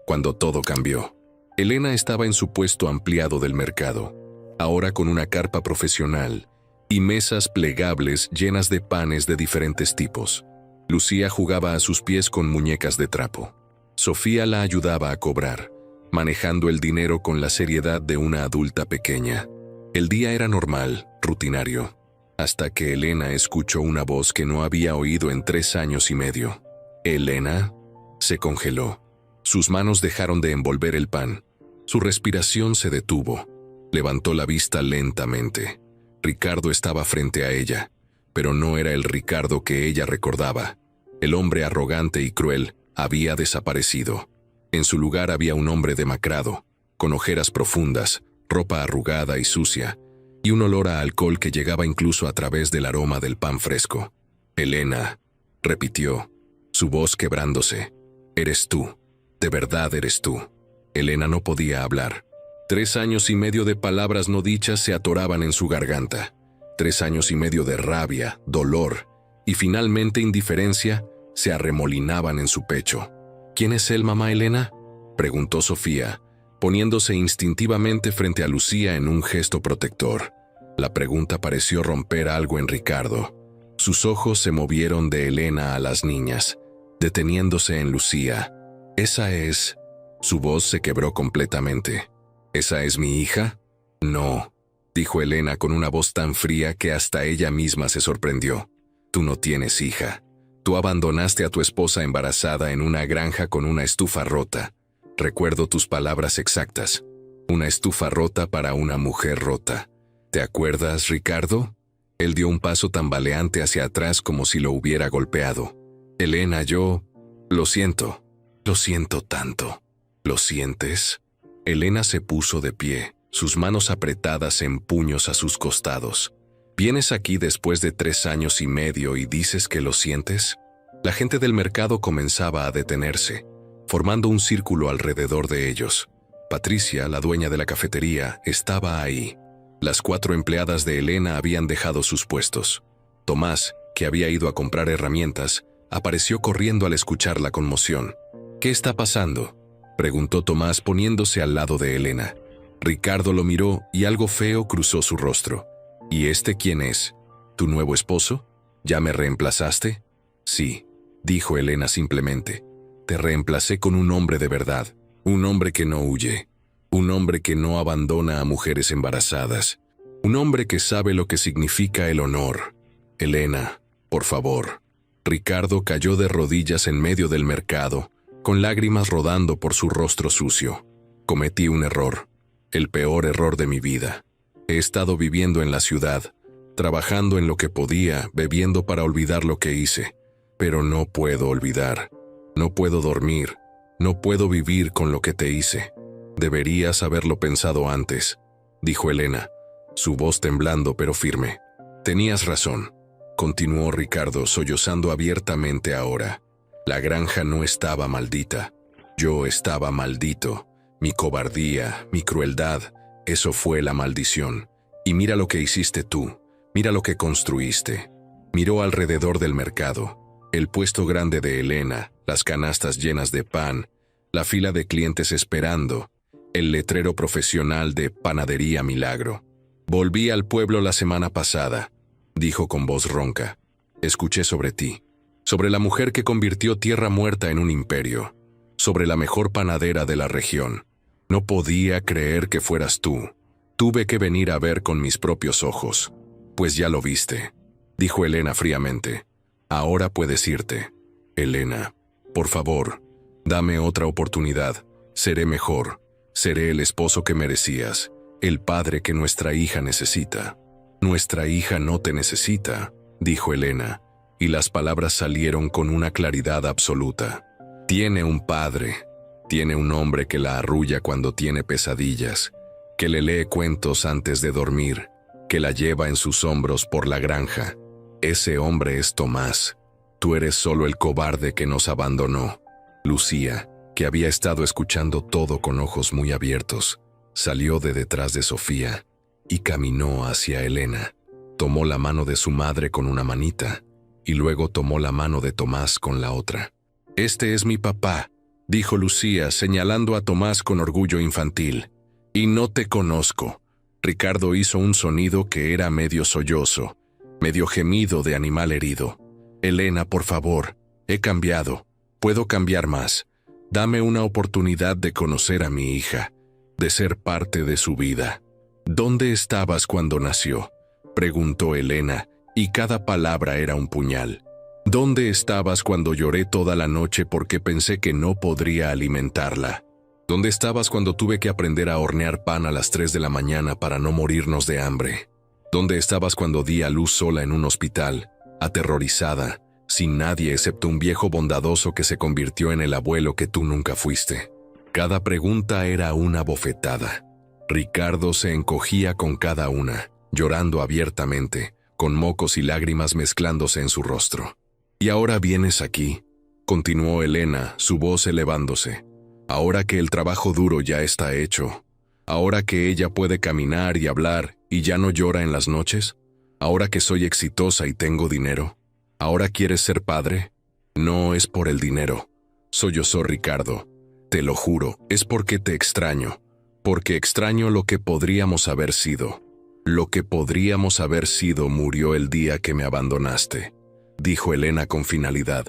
cuando todo cambió. Elena estaba en su puesto ampliado del mercado, ahora con una carpa profesional y mesas plegables llenas de panes de diferentes tipos. Lucía jugaba a sus pies con muñecas de trapo. Sofía la ayudaba a cobrar, manejando el dinero con la seriedad de una adulta pequeña. El día era normal, rutinario, hasta que Elena escuchó una voz que no había oído en 3 años y medio. Elena se congeló. Sus manos dejaron de envolver el pan. Su respiración se detuvo. Levantó la vista lentamente. Ricardo estaba frente a ella, pero no era el Ricardo que ella recordaba. El hombre arrogante y cruel había desaparecido. En su lugar había un hombre demacrado, con ojeras profundas, ropa arrugada y sucia, y un olor a alcohol que llegaba incluso a través del aroma del pan fresco. «Elena», repitió, su voz quebrándose. «Eres tú, de verdad eres tú». Elena no podía hablar. 3 años y medio de palabras no dichas se atoraban en su garganta. 3 años y medio de rabia, dolor y finalmente indiferencia se arremolinaban en su pecho. «¿Quién es él, mamá Elena?», preguntó Sofía, poniéndose instintivamente frente a Lucía en un gesto protector. La pregunta pareció romper algo en Ricardo. Sus ojos se movieron de Elena a las niñas, deteniéndose en Lucía. «¿Esa es...?» Su voz se quebró completamente. «¿Esa es mi hija?» «No», dijo Elena con una voz tan fría que hasta ella misma se sorprendió. «Tú no tienes hija. Tú abandonaste a tu esposa embarazada en una granja con una estufa rota. Recuerdo tus palabras exactas. Una estufa rota para una mujer rota. ¿Te acuerdas, Ricardo?» Él dio un paso tambaleante hacia atrás como si lo hubiera golpeado. «Elena, lo siento tanto». «¿Lo sientes?» Elena se puso de pie, sus manos apretadas en puños a sus costados. «¿Vienes aquí después de 3 años y medio y dices que lo sientes?» La gente del mercado comenzaba a detenerse, formando un círculo alrededor de ellos. Patricia, la dueña de la cafetería, estaba ahí. Las 4 empleadas de Elena habían dejado sus puestos. Tomás, que había ido a comprar herramientas, apareció corriendo al escuchar la conmoción. «¿Qué está pasando?», preguntó Tomás poniéndose al lado de Elena. Ricardo lo miró y algo feo cruzó su rostro. «¿Y este quién es? ¿Tu nuevo esposo? ¿Ya me reemplazaste?» «Sí», dijo Elena simplemente. «Te reemplacé con un hombre de verdad, un hombre que no huye, un hombre que no abandona a mujeres embarazadas, un hombre que sabe lo que significa el honor. Elena, por favor». Ricardo cayó de rodillas en medio del mercado, con lágrimas rodando por su rostro sucio. «Cometí un error, el peor error de mi vida. He estado viviendo en la ciudad, trabajando en lo que podía, bebiendo para olvidar lo que hice. Pero no puedo olvidar, no puedo dormir, no puedo vivir con lo que te hice. Deberías haberlo pensado antes», dijo Elena, su voz temblando pero firme. «Tenías razón», continuó Ricardo sollozando abiertamente ahora. «La granja no estaba maldita. Yo estaba maldito. Mi cobardía, mi crueldad, eso fue la maldición. Y mira lo que hiciste tú, mira lo que construiste». Miró alrededor del mercado, el puesto grande de Elena, las canastas llenas de pan, la fila de clientes esperando, el letrero profesional de Panadería Milagro. «Volví al pueblo la semana pasada», dijo con voz ronca. «Escuché sobre ti, sobre la mujer que convirtió tierra muerta en un imperio, sobre la mejor panadera de la región. No podía creer que fueras tú. Tuve que venir a ver con mis propios ojos». «Pues ya lo viste», dijo Elena fríamente. «Ahora puedes irte. Elena, por favor, dame otra oportunidad. Seré mejor. Seré el esposo que merecías, el padre que nuestra hija necesita». «Nuestra hija no te necesita», dijo Elena, y las palabras salieron con una claridad absoluta. «Tiene un padre, tiene un hombre que la arrulla cuando tiene pesadillas, que le lee cuentos antes de dormir, que la lleva en sus hombros por la granja. Ese hombre es Tomás. Tú eres solo el cobarde que nos abandonó. Lucía, que había estado escuchando todo con ojos muy abiertos, salió de detrás de Sofía y caminó hacia Elena. Tomó la mano de su madre con una manita y luego tomó la mano de Tomás con la otra. «Este es mi papá», dijo Lucía, señalando a Tomás con orgullo infantil. «Y no te conozco». Ricardo hizo un sonido que era medio sollozo, medio gemido de animal herido. «Elena, por favor, he cambiado. Puedo cambiar más. Dame una oportunidad de conocer a mi hija, de ser parte de su vida». «¿Dónde estabas cuando nació?», preguntó Elena, y cada palabra era un puñal. «¿Dónde estabas cuando lloré toda la noche porque pensé que no podría alimentarla? ¿Dónde estabas cuando tuve que aprender a hornear pan a las 3 de la mañana para no morirnos de hambre? ¿Dónde estabas cuando di a luz sola en un hospital, aterrorizada, sin nadie excepto un viejo bondadoso que se convirtió en el abuelo que tú nunca fuiste?» Cada pregunta era una bofetada. Ricardo se encogía con cada una, llorando abiertamente, con mocos y lágrimas mezclándose en su rostro. «¿Y ahora vienes aquí?», continuó Elena, su voz elevándose. «Ahora que el trabajo duro ya está hecho, ahora que ella puede caminar y hablar y ya no llora en las noches, ahora que soy exitosa y tengo dinero, ¿ahora quieres ser padre?». «No es por el dinero», sollozó Ricardo. «Te lo juro, es porque te extraño, porque extraño lo que podríamos haber sido. Lo que podríamos haber sido murió el día que me abandonaste», dijo Elena con finalidad.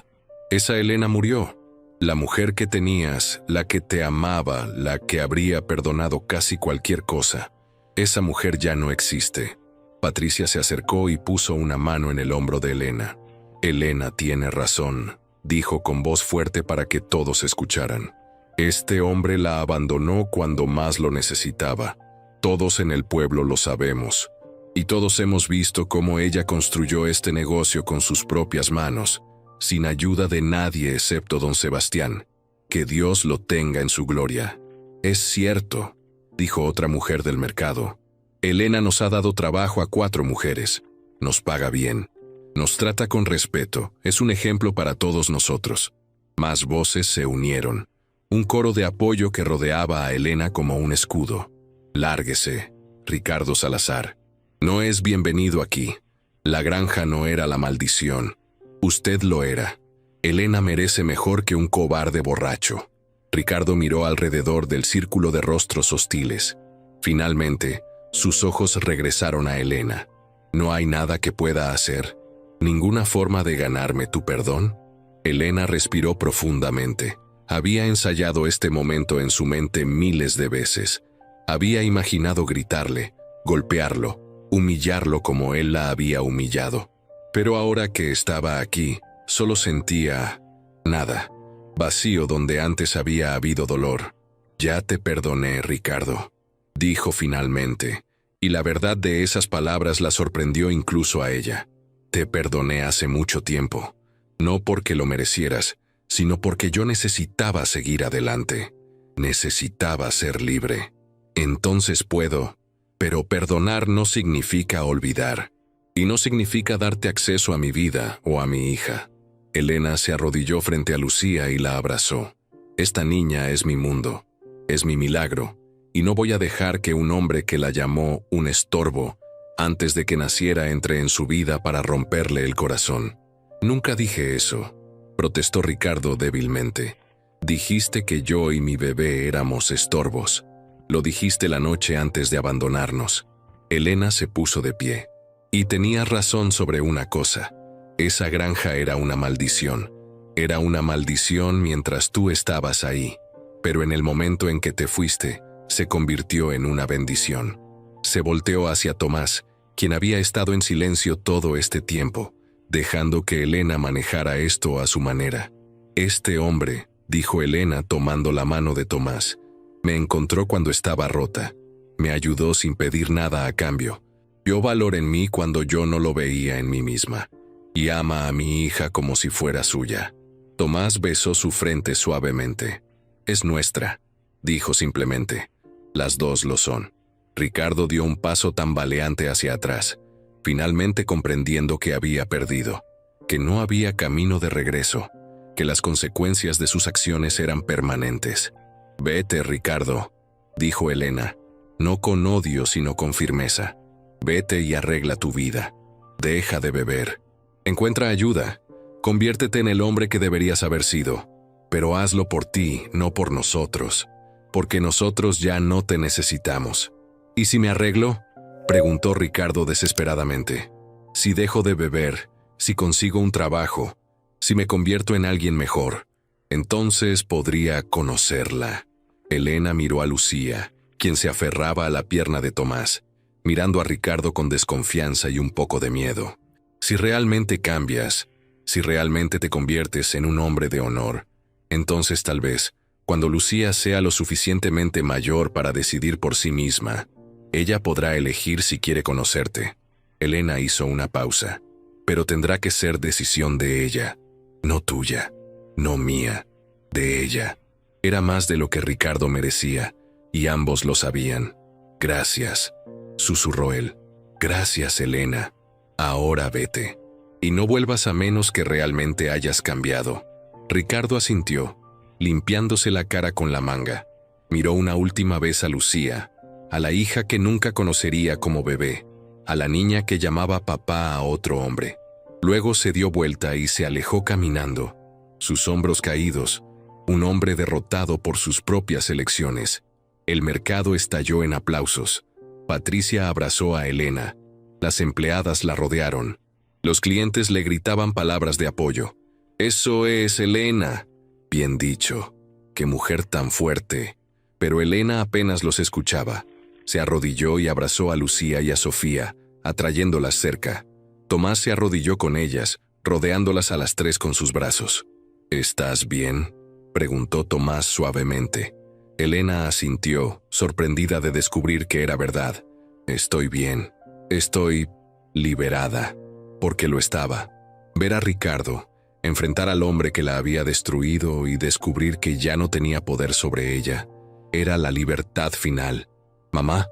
«Esa Elena murió. La mujer que tenías, la que te amaba, la que habría perdonado casi cualquier cosa. Esa mujer ya no existe». Patricia se acercó y puso una mano en el hombro de Elena. «Elena tiene razón», dijo con voz fuerte para que todos escucharan. «Este hombre la abandonó cuando más lo necesitaba. Todos en el pueblo lo sabemos. Y todos hemos visto cómo ella construyó este negocio con sus propias manos, sin ayuda de nadie excepto don Sebastián. Que Dios lo tenga en su gloria». «Es cierto», dijo otra mujer del mercado. «Elena nos ha dado trabajo a 4 mujeres. Nos paga bien. Nos trata con respeto. Es un ejemplo para todos nosotros». Más voces se unieron. Un coro de apoyo que rodeaba a Elena como un escudo. «Lárguese, Ricardo Salazar. No es bienvenido aquí. La granja no era la maldición. Usted lo era. Elena merece mejor que un cobarde borracho». Ricardo miró alrededor del círculo de rostros hostiles. Finalmente, sus ojos regresaron a Elena. «¿No hay nada que pueda hacer? ¿Ninguna forma de ganarme tu perdón?». Elena respiró profundamente. Había ensayado este momento en su mente miles de veces. Había imaginado gritarle, golpearlo, humillarlo como él la había humillado. Pero ahora que estaba aquí, solo sentía nada, vacío donde antes había habido dolor. «Ya te perdoné, Ricardo», dijo finalmente, y la verdad de esas palabras la sorprendió incluso a ella. «Te perdoné hace mucho tiempo, no porque lo merecieras, sino porque yo necesitaba seguir adelante. Necesitaba ser libre. Entonces puedo, pero perdonar no significa olvidar, y no significa darte acceso a mi vida o a mi hija». Elena se arrodilló frente a Lucía y la abrazó. «Esta niña es mi mundo, es mi milagro, y no voy a dejar que un hombre que la llamó un estorbo antes de que naciera entre en su vida para romperle el corazón». «Nunca dije eso», protestó Ricardo débilmente. «Dijiste que yo y mi bebé éramos estorbos. Lo dijiste la noche antes de abandonarnos». Elena se puso de pie. «Y tenías razón sobre una cosa. Esa granja era una maldición. Era una maldición mientras tú estabas ahí. Pero en el momento en que te fuiste, se convirtió en una bendición». Se volteó hacia Tomás, quien había estado en silencio todo este tiempo, dejando que Elena manejara esto a su manera. «Este hombre», dijo Elena tomando la mano de Tomás, «me encontró cuando estaba rota. Me ayudó sin pedir nada a cambio. Vio valor en mí cuando yo no lo veía en mí misma. Y ama a mi hija como si fuera suya». Tomás besó su frente suavemente. «Es nuestra», dijo simplemente. «Las dos lo son». Ricardo dio un paso tambaleante hacia atrás, finalmente comprendiendo que había perdido, que no había camino de regreso. que las consecuencias de sus acciones eran permanentes. «Vete, Ricardo», dijo Elena, no con odio sino con firmeza. «Vete y arregla tu vida. Deja de beber. Encuentra ayuda. Conviértete en el hombre que deberías haber sido. Pero hazlo por ti, no por nosotros, porque nosotros ya no te necesitamos». «¿Y si me arreglo?», preguntó Ricardo desesperadamente. «Si dejo de beber, si consigo un trabajo, si me convierto en alguien mejor, entonces podría conocerla». Elena miró a Lucía, quien se aferraba a la pierna de Tomás, mirando a Ricardo con desconfianza y un poco de miedo. «Si realmente cambias, si realmente te conviertes en un hombre de honor, entonces tal vez, cuando Lucía sea lo suficientemente mayor para decidir por sí misma, ella podrá elegir si quiere conocerte». Elena hizo una pausa. «Pero tendrá que ser decisión de ella, no tuya, no mía, de ella». Era más de lo que Ricardo merecía, y ambos lo sabían. «Gracias», susurró él. «Gracias, Elena. Ahora vete. Y no vuelvas a menos que realmente hayas cambiado». Ricardo asintió, limpiándose la cara con la manga. Miró una última vez a Lucía, a la hija que nunca conocería como bebé, a la niña que llamaba papá a otro hombre. Luego se dio vuelta y se alejó caminando, sus hombros caídos, un hombre derrotado por sus propias elecciones. El mercado estalló en aplausos. Patricia abrazó a Elena. Las empleadas la rodearon. Los clientes le gritaban palabras de apoyo. «Eso es, Elena». «Bien dicho. Qué mujer tan fuerte». Pero Elena apenas los escuchaba. Se arrodilló y abrazó a Lucía y a Sofía, atrayéndolas cerca. Tomás se arrodilló con ellas, rodeándolas a las tres con sus brazos. «¿Estás bien?», preguntó Tomás suavemente. Elena asintió, sorprendida de descubrir que era verdad. «Estoy bien. Estoy liberada». Porque lo estaba. Ver a Ricardo, enfrentar al hombre que la había destruido y descubrir que ya no tenía poder sobre ella, era la libertad final. «Mamá»,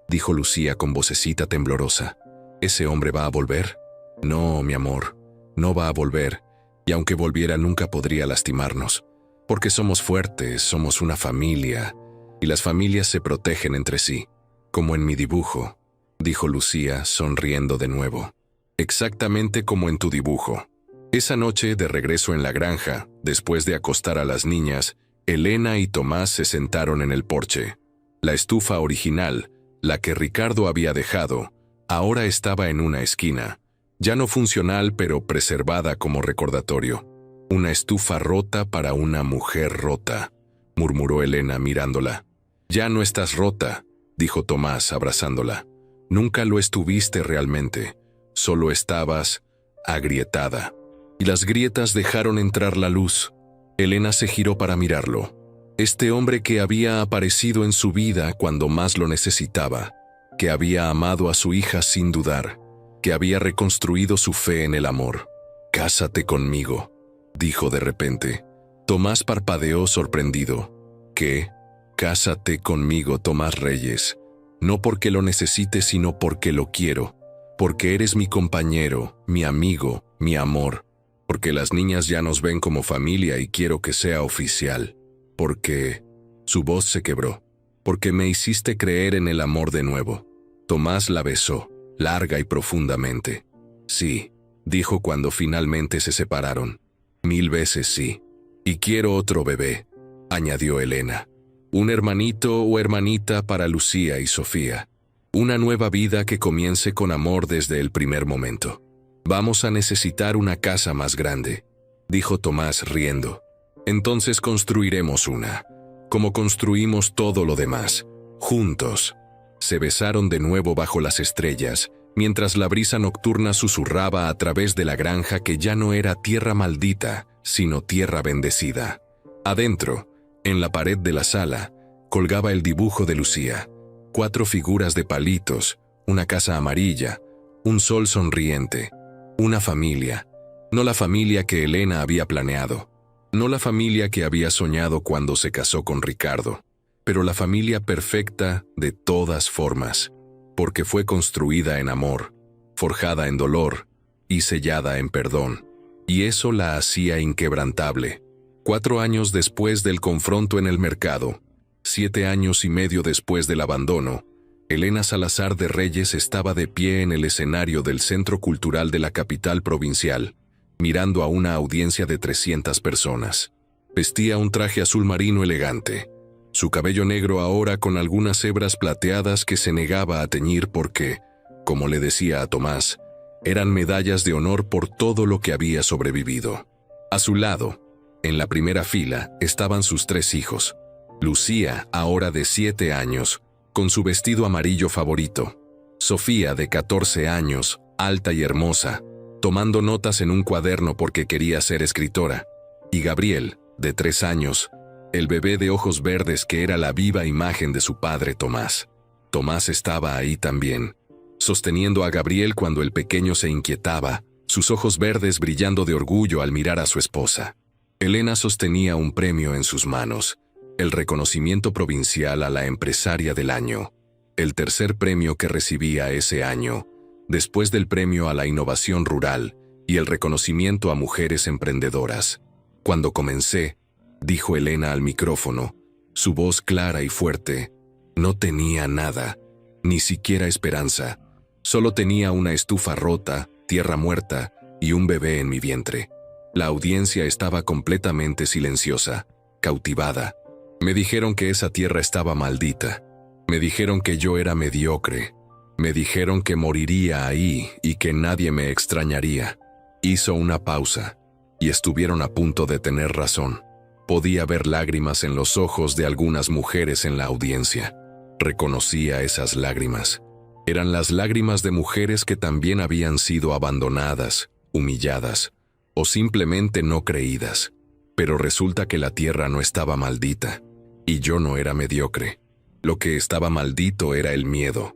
dijo Lucía con vocecita temblorosa, «¿ese hombre va a volver?». «No, mi amor, no va a volver, y aunque volviera nunca podría lastimarnos. Porque somos fuertes, somos una familia, y las familias se protegen entre sí, como en mi dibujo», dijo Lucía, sonriendo de nuevo. «Exactamente como en tu dibujo». Esa noche, de regreso en la granja, después de acostar a las niñas, Elena y Tomás se sentaron en el porche. La estufa original, la que Ricardo había dejado, ahora estaba en una esquina, ya no funcional pero preservada como recordatorio. «Una estufa rota para una mujer rota», murmuró Elena mirándola. «Ya no estás rota», dijo Tomás abrazándola. «Nunca lo estuviste realmente, solo estabas agrietada». Y las grietas dejaron entrar la luz. Elena se giró para mirarlo. Este hombre que había aparecido en su vida cuando más lo necesitaba, que había amado a su hija sin dudar, que había reconstruido su fe en el amor. «Cásate conmigo», dijo de repente. Tomás parpadeó sorprendido. «¿Qué? Cásate conmigo, Tomás Reyes. No porque lo necesite, sino porque lo quiero. Porque eres mi compañero, mi amigo, mi amor. Porque las niñas ya nos ven como familia y quiero que sea oficial. Porque…». Su voz se quebró. «Porque me hiciste creer en el amor de nuevo». Tomás la besó, larga y profundamente. «Sí», dijo cuando finalmente se separaron. «1000 veces sí. Y quiero otro bebé», añadió Elena. «Un hermanito o hermanita para Lucía y Sofía. Una nueva vida que comience con amor desde el primer momento. Vamos a necesitar una casa más grande», dijo Tomás riendo. «Entonces construiremos una, como construimos todo lo demás, juntos». Se besaron de nuevo bajo las estrellas, mientras la brisa nocturna susurraba a través de la granja que ya no era tierra maldita, sino tierra bendecida. Adentro, en la pared de la sala, colgaba el dibujo de Lucía. 4 figuras de palitos, una casa amarilla, un sol sonriente, una familia. No la familia que Elena había planeado, no la familia que había soñado cuando se casó con Ricardo, pero la familia perfecta de todas formas, porque fue construida en amor, forjada en dolor y sellada en perdón. y eso la hacía inquebrantable. 4 años después del confronto en el mercado, 7 años y medio después del abandono, Elena Salazar de Reyes estaba de pie en el escenario del Centro Cultural de la capital provincial, mirando a una audiencia de 300 personas. Vestía un traje azul marino elegante, su cabello negro ahora con algunas hebras plateadas que se negaba a teñir porque, como le decía a Tomás, eran medallas de honor por todo lo que había sobrevivido. A su lado, en la primera fila, estaban sus 3 hijos. Lucía, ahora de 7 años, con su vestido amarillo favorito. Sofía, de 14 años, alta y hermosa, tomando notas en un cuaderno porque quería ser escritora. Y Gabriel, de 3 años, el bebé de ojos verdes que era la viva imagen de su padre Tomás. Tomás estaba ahí también, sosteniendo a Gabriel cuando el pequeño se inquietaba, sus ojos verdes brillando de orgullo al mirar a su esposa. Elena sostenía un premio en sus manos, el reconocimiento provincial a la empresaria del año, el tercer premio que recibía ese año, después del premio a la innovación rural y el reconocimiento a mujeres emprendedoras. Cuando comencé, dijo Elena al micrófono, su voz clara y fuerte, no tenía nada, ni siquiera esperanza, solo tenía una estufa rota, tierra muerta y un bebé en mi vientre. La audiencia estaba completamente silenciosa, cautivada. Me dijeron que esa tierra estaba maldita. Me dijeron que yo era mediocre. Me dijeron que moriría ahí y que nadie me extrañaría. Hizo una pausa, y estuvieron a punto de tener razón. Podía ver lágrimas en los ojos de algunas mujeres en la audiencia. Reconocía esas lágrimas. Eran las lágrimas de mujeres que también habían sido abandonadas, humilladas, o simplemente no creídas. Pero resulta que la tierra no estaba maldita, y yo no era mediocre. Lo que estaba maldito era el miedo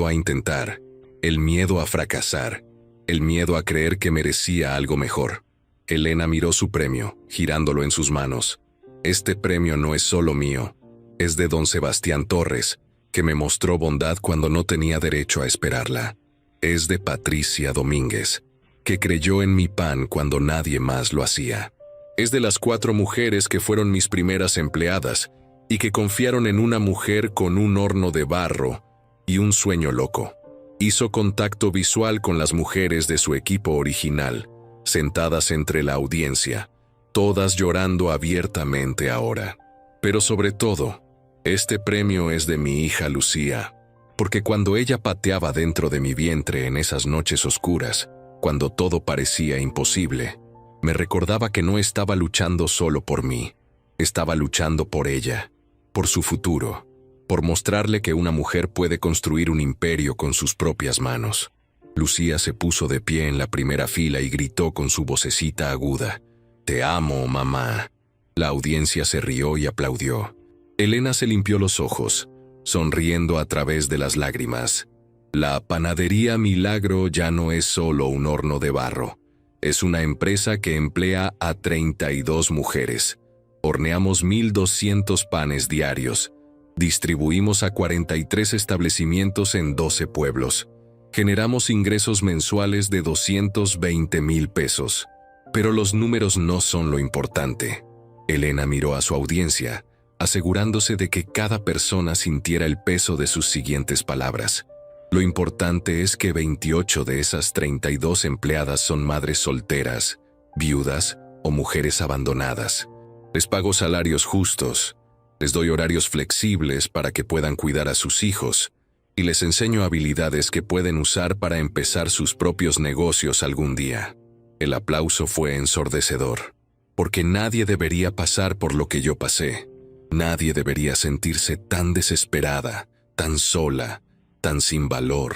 a intentar, el miedo a fracasar, el miedo a creer que merecía algo mejor. Elena miró su premio, girándolo en sus manos. Este premio no es solo mío, es de don Sebastián Torres, que me mostró bondad cuando no tenía derecho a esperarla. Es de Patricia Domínguez, que creyó en mi pan cuando nadie más lo hacía. Es de las 4 mujeres que fueron mis primeras empleadas y que confiaron en una mujer con un horno de barro y un sueño loco. Hizo contacto visual con las mujeres de su equipo original, sentadas entre la audiencia, todas llorando abiertamente ahora. Pero sobre todo, este premio es de mi hija Lucía, porque cuando ella pateaba dentro de mi vientre en esas noches oscuras, cuando todo parecía imposible, me recordaba que no estaba luchando solo por mí, estaba luchando por ella, por su futuro, por mostrarle que una mujer puede construir un imperio con sus propias manos. Lucía se puso de pie en la primera fila y gritó con su vocecita aguda, «Te amo, mamá». La audiencia se rió y aplaudió. Elena se limpió los ojos, sonriendo a través de las lágrimas. La panadería Milagro ya no es solo un horno de barro. Es una empresa que emplea a 32 mujeres. Horneamos 1,200 panes diarios. Distribuimos a 43 establecimientos en 12 pueblos. Generamos ingresos mensuales de 220,000 pesos. Pero los números no son lo importante. Elena miró a su audiencia, asegurándose de que cada persona sintiera el peso de sus siguientes palabras. Lo importante es que 28 de esas 32 empleadas son madres solteras, viudas o mujeres abandonadas. Les pago salarios justos, les doy horarios flexibles para que puedan cuidar a sus hijos y les enseño habilidades que pueden usar para empezar sus propios negocios algún día. El aplauso fue ensordecedor, porque nadie debería pasar por lo que yo pasé. Nadie debería sentirse tan desesperada, tan sola, tan sin valor.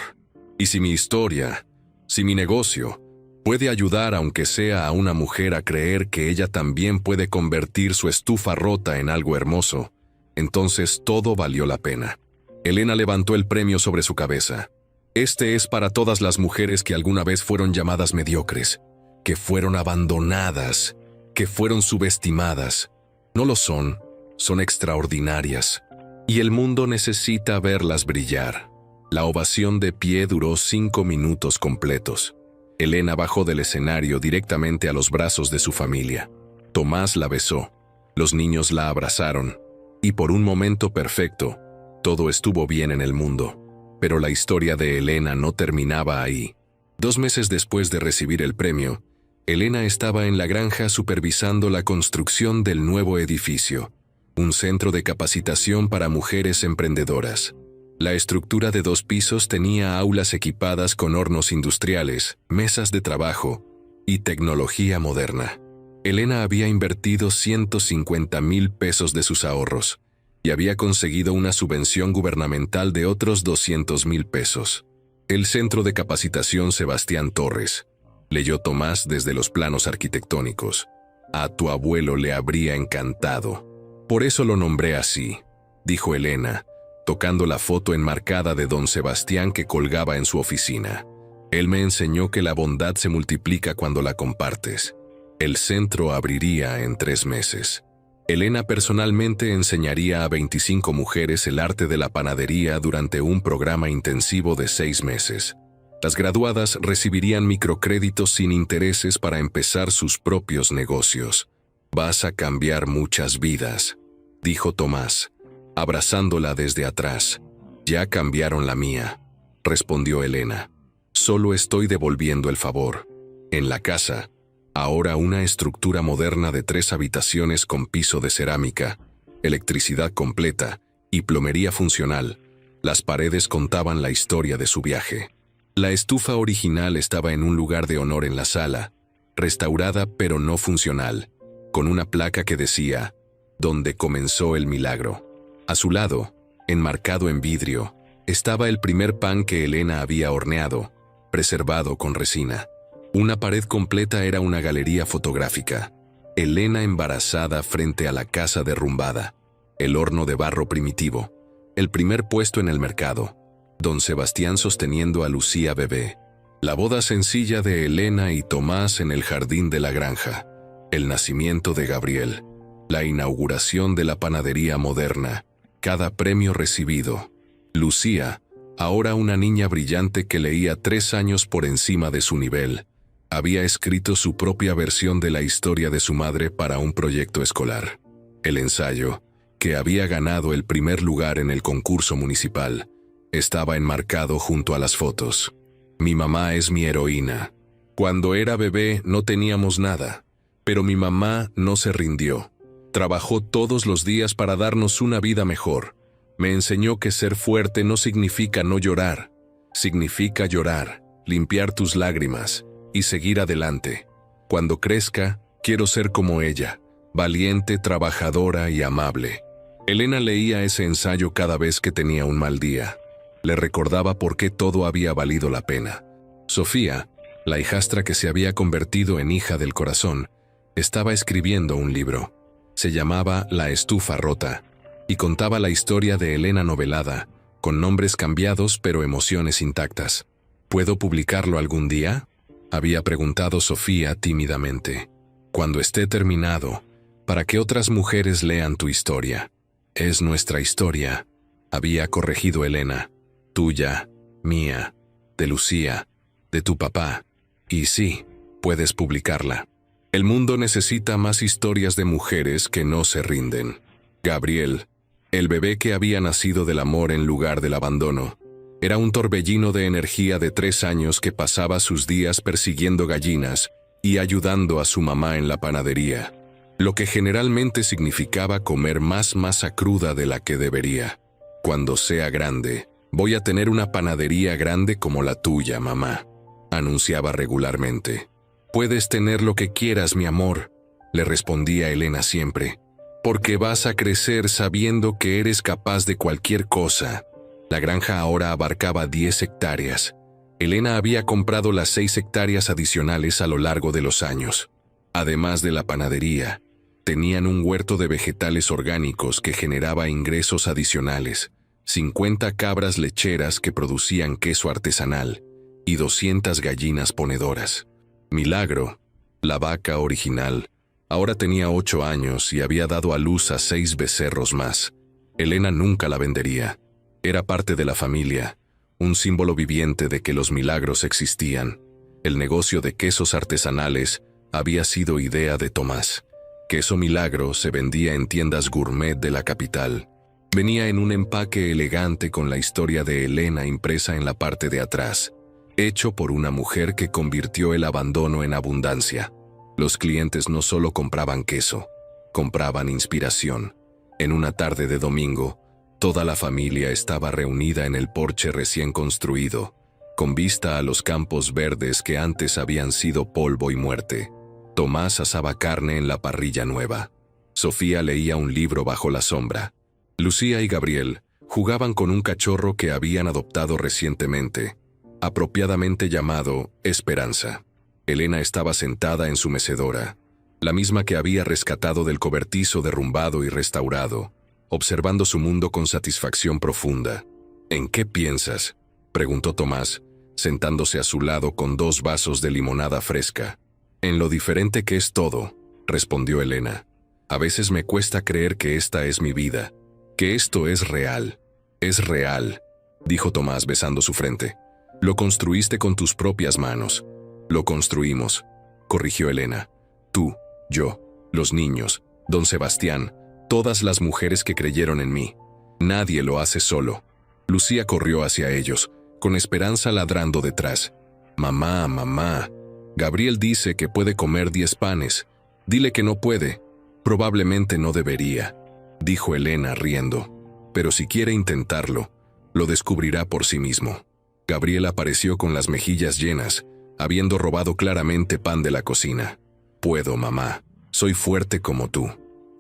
Y si mi historia, si mi negocio, puede ayudar aunque sea a una mujer a creer que ella también puede convertir su estufa rota en algo hermoso, entonces todo valió la pena. Elena levantó el premio sobre su cabeza. Este es para todas las mujeres que alguna vez fueron llamadas mediocres, que fueron abandonadas, que fueron subestimadas. No lo son extraordinarias. Y el mundo necesita verlas brillar. La ovación de pie duró 5 minutos completos. Elena bajó del escenario directamente a los brazos de su familia. Tomás la besó. Los niños la abrazaron. Y por un momento perfecto, todo estuvo bien en el mundo. Pero la historia de Elena no terminaba ahí. 2 meses después de recibir el premio, Elena estaba en la granja supervisando la construcción del nuevo edificio, un centro de capacitación para mujeres emprendedoras. La estructura de 2 pisos tenía aulas equipadas con hornos industriales, mesas de trabajo y tecnología moderna. Elena había invertido 150,000 pesos de sus ahorros y había conseguido una subvención gubernamental de otros 200,000 pesos. El Centro de Capacitación Sebastián Torres, leyó Tomás desde los planos arquitectónicos. A tu abuelo le habría encantado. Por eso lo nombré así, dijo Elena, tocando la foto enmarcada de don Sebastián que colgaba en su oficina. Él me enseñó que la bondad se multiplica cuando la compartes. El centro abriría en 3 meses. Elena personalmente enseñaría a 25 mujeres el arte de la panadería durante un programa intensivo de 6 meses. Las graduadas recibirían microcréditos sin intereses para empezar sus propios negocios. Vas a cambiar muchas vidas, dijo Tomás, abrazándola desde atrás. Ya cambiaron la mía, respondió Elena. Solo estoy devolviendo el favor. En la casa, ahora una estructura moderna de 3 habitaciones con piso de cerámica, electricidad completa y plomería funcional, las paredes contaban la historia de su viaje. La estufa original estaba en un lugar de honor en la sala, restaurada pero no funcional, con una placa que decía, «Donde comenzó el milagro». A su lado, enmarcado en vidrio, estaba el primer pan que Elena había horneado, preservado con resina. Una pared completa era una galería fotográfica. Elena embarazada frente a la casa derrumbada, el horno de barro primitivo, el primer puesto en el mercado, don Sebastián sosteniendo a Lucía bebé, la boda sencilla de Elena y Tomás en el jardín de la granja, el nacimiento de Gabriel, la inauguración de la panadería moderna, cada premio recibido. Lucía, ahora una niña brillante que leía 3 años por encima de su nivel, había escrito su propia versión de la historia de su madre para un proyecto escolar. El ensayo, que había ganado el primer lugar en el concurso municipal, estaba enmarcado junto a las fotos. Mi mamá es mi heroína. Cuando era bebé no teníamos nada, pero mi mamá no se rindió. Trabajó todos los días para darnos una vida mejor. Me enseñó que ser fuerte no significa no llorar. Significa llorar, limpiar tus lágrimas y seguir adelante. Cuando crezca, quiero ser como ella, valiente, trabajadora y amable. Elena leía ese ensayo cada vez que tenía un mal día. Le recordaba por qué todo había valido la pena. Sofía, la hijastra que se había convertido en hija del corazón, estaba escribiendo un libro. Se llamaba La estufa rota, y contaba la historia de Elena novelada, con nombres cambiados pero emociones intactas. ¿Puedo publicarlo algún día?, había preguntado Sofía tímidamente. Cuando esté terminado, para que otras mujeres lean tu historia. Es nuestra historia, había corregido Elena. Tuya, mía, de Lucía, de tu papá. Y sí, puedes publicarla. El mundo necesita más historias de mujeres que no se rinden. Gabriel, el bebé que había nacido del amor en lugar del abandono, era un torbellino de energía de 3 años que pasaba sus días persiguiendo gallinas y ayudando a su mamá en la panadería, lo que generalmente significaba comer más masa cruda de la que debería. Cuando sea grande, voy a tener una panadería grande como la tuya, mamá, anunciaba regularmente. Puedes tener lo que quieras, mi amor, le respondía Elena siempre, porque vas a crecer sabiendo que eres capaz de cualquier cosa. La granja ahora abarcaba 10 hectáreas. Elena había comprado las 6 hectáreas adicionales a lo largo de los años. Además de la panadería, tenían un huerto de vegetales orgánicos que generaba ingresos adicionales, 50 cabras lecheras que producían queso artesanal y 200 gallinas ponedoras. Milagro, la vaca original, ahora tenía 8 años y había dado a luz a 6 becerros más. Elena nunca la vendería. Era parte de la familia, un símbolo viviente de que los milagros existían. El negocio de quesos artesanales había sido idea de Tomás. Queso Milagro se vendía en tiendas gourmet de la capital. Venía en un empaque elegante con la historia de Elena impresa en la parte de atrás, hecho por una mujer que convirtió el abandono en abundancia. Los clientes no solo compraban queso, compraban inspiración. En una tarde de domingo, toda la familia estaba reunida en el porche recién construido, con vista a los campos verdes que antes habían sido polvo y muerte. Tomás asaba carne en la parrilla nueva. Sofía leía un libro bajo la sombra. Lucía y Gabriel jugaban con un cachorro que habían adoptado recientemente, apropiadamente llamado Esperanza. Elena estaba sentada en su mecedora, la misma que había rescatado del cobertizo derrumbado y restaurado, observando su mundo con satisfacción profunda. ¿En qué piensas?, preguntó Tomás, sentándose a su lado con 2 vasos de limonada fresca. En lo diferente que es todo, respondió Elena. A veces me cuesta creer que esta es mi vida, que esto es real. Es real, dijo Tomás besando su frente. Lo construiste con tus propias manos. Lo construimos, corrigió Elena. Tú, yo, los niños, don Sebastián, todas las mujeres que creyeron en mí. Nadie lo hace solo. Lucía corrió hacia ellos, con Esperanza ladrando detrás. Mamá, mamá. Gabriel dice que puede comer 10 panes. Dile que no puede. Probablemente no debería, dijo Elena riendo. Pero si quiere intentarlo, lo descubrirá por sí mismo. Gabriel apareció con las mejillas llenas, habiendo robado claramente pan de la cocina. Puedo, mamá. Soy fuerte como tú.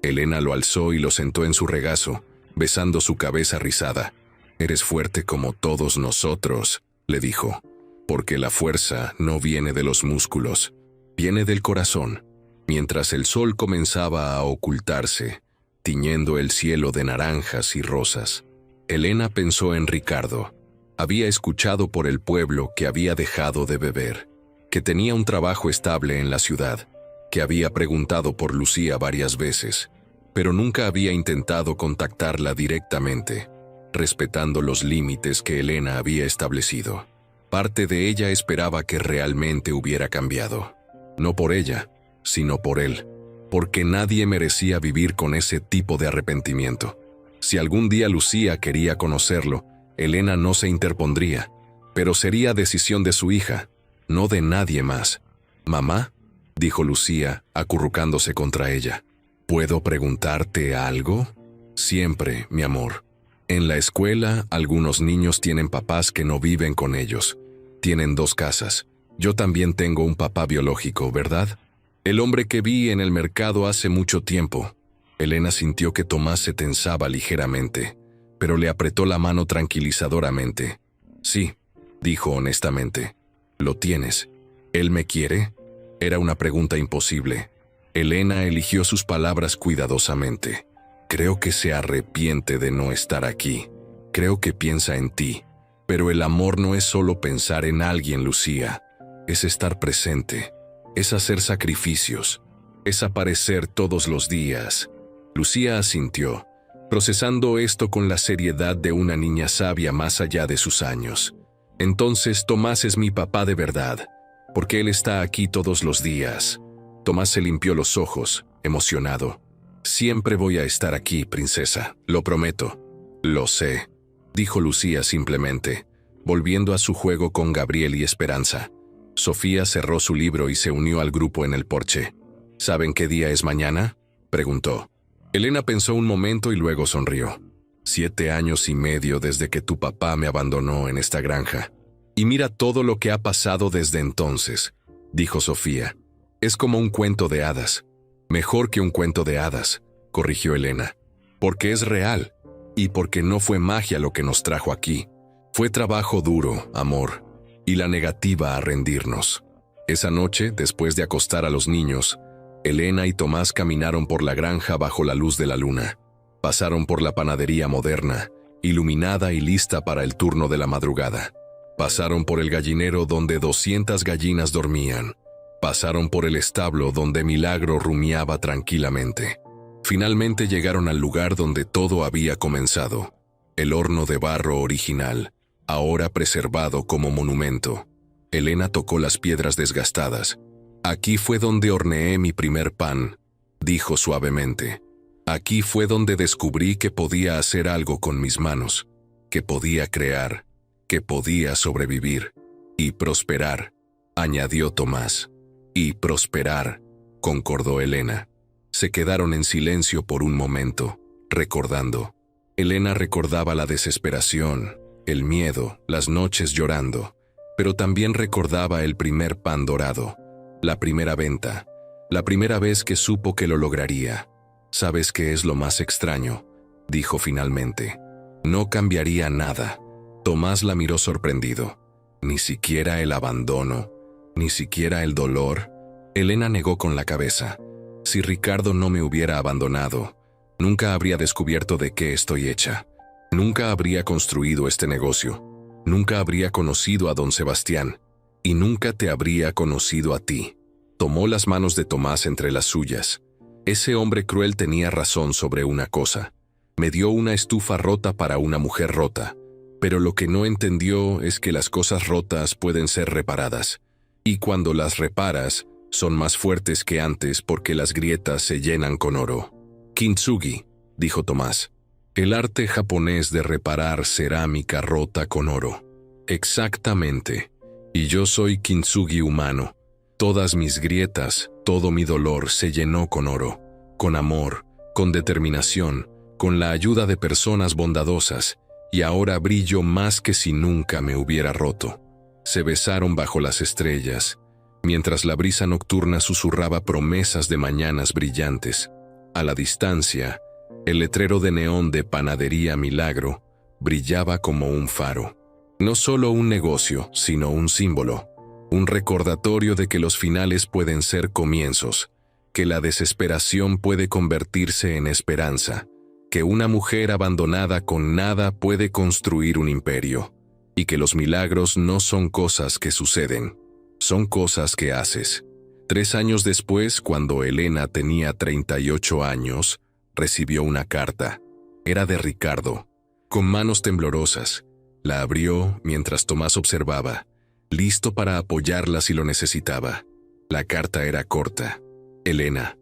Elena lo alzó y lo sentó en su regazo, besando su cabeza rizada. Eres fuerte como todos nosotros, le dijo, porque la fuerza no viene de los músculos, viene del corazón. Mientras el sol comenzaba a ocultarse, tiñendo el cielo de naranjas y rosas, Elena pensó en Ricardo. Había escuchado por el pueblo que había dejado de beber, que tenía un trabajo estable en la ciudad, que había preguntado por Lucía varias veces, pero nunca había intentado contactarla directamente, respetando los límites que Elena había establecido. Parte de ella esperaba que realmente hubiera cambiado. No por ella, sino por él, porque nadie merecía vivir con ese tipo de arrepentimiento. Si algún día Lucía quería conocerlo, Elena no se interpondría, pero sería decisión de su hija, no de nadie más. «Mamá», dijo Lucía, acurrucándose contra ella, ¿puedo preguntarte algo? Siempre, mi amor. En la escuela, algunos niños tienen papás que no viven con ellos. Tienen 2 casas. Yo también tengo un papá biológico, ¿verdad? El hombre que vi en el mercado hace mucho tiempo. Elena sintió que Tomás se tensaba ligeramente, pero le apretó la mano tranquilizadoramente. Sí, dijo honestamente. ¿Lo tienes? ¿Él me quiere? Era una pregunta imposible. Elena eligió sus palabras cuidadosamente. Creo que se arrepiente de no estar aquí. Creo que piensa en ti. Pero el amor no es solo pensar en alguien, Lucía. Es estar presente. Es hacer sacrificios. Es aparecer todos los días. Lucía asintió, procesando esto con la seriedad de una niña sabia más allá de sus años. Entonces Tomás es mi papá de verdad, porque él está aquí todos los días. Tomás se limpió los ojos, emocionado. Siempre voy a estar aquí, princesa, lo prometo. Lo sé, dijo Lucía simplemente, volviendo a su juego con Gabriel y Esperanza. Sofía cerró su libro y se unió al grupo en el porche. ¿Saben qué día es mañana?, preguntó. Elena pensó un momento y luego sonrió. 7 años y medio desde que tu papá me abandonó en esta granja. Y mira todo lo que ha pasado desde entonces, dijo Sofía. Es como un cuento de hadas. Mejor que un cuento de hadas, corrigió Elena. Porque es real, y porque no fue magia lo que nos trajo aquí. Fue trabajo duro, amor, y la negativa a rendirnos. Esa noche, después de acostar a los niños, Elena y Tomás caminaron por la granja bajo la luz de la luna. Pasaron por la panadería moderna, iluminada y lista para el turno de la madrugada. Pasaron por el gallinero donde 200 gallinas dormían. Pasaron por el establo donde Milagro rumiaba tranquilamente. Finalmente llegaron al lugar donde todo había comenzado. El horno de barro original, ahora preservado como monumento. Elena tocó las piedras desgastadas. Aquí fue donde horneé mi primer pan, dijo suavemente. Aquí fue donde descubrí que podía hacer algo con mis manos, que podía crear, que podía sobrevivir y prosperar, añadió Tomás. Y prosperar, concordó Elena. Se quedaron en silencio por un momento, recordando. Elena recordaba la desesperación, el miedo, las noches llorando, pero también recordaba el primer pan dorado, la primera venta, la primera vez que supo que lo lograría. ¿Sabes qué es lo más extraño?, dijo finalmente. No cambiaría nada. Tomás la miró sorprendido. Ni siquiera el abandono, ni siquiera el dolor. Elena negó con la cabeza. Si Ricardo no me hubiera abandonado, nunca habría descubierto de qué estoy hecha. Nunca habría construido este negocio. Nunca habría conocido a don Sebastián. Y nunca te habría conocido a ti. Tomó las manos de Tomás entre las suyas. Ese hombre cruel tenía razón sobre una cosa. Me dio una estufa rota para una mujer rota. Pero lo que no entendió es que las cosas rotas pueden ser reparadas. Y cuando las reparas, son más fuertes que antes porque las grietas se llenan con oro. Kintsugi, dijo Tomás. El arte japonés de reparar cerámica rota con oro. Exactamente. Y yo soy kintsugi humano. Todas mis grietas, todo mi dolor se llenó con oro, con amor, con determinación, con la ayuda de personas bondadosas, y ahora brillo más que si nunca me hubiera roto. Se besaron bajo las estrellas, mientras la brisa nocturna susurraba promesas de mañanas brillantes. A la distancia, el letrero de neón de Panadería Milagro brillaba como un faro. No solo un negocio, sino un símbolo. Un recordatorio de que los finales pueden ser comienzos, que la desesperación puede convertirse en esperanza, que una mujer abandonada con nada puede construir un imperio, y que los milagros no son cosas que suceden, son cosas que haces. 3 años después, cuando Elena tenía 38 años, recibió una carta. Era de Ricardo. Con manos temblorosas, la abrió mientras Tomás observaba, listo para apoyarla si lo necesitaba. La carta era corta. Elena,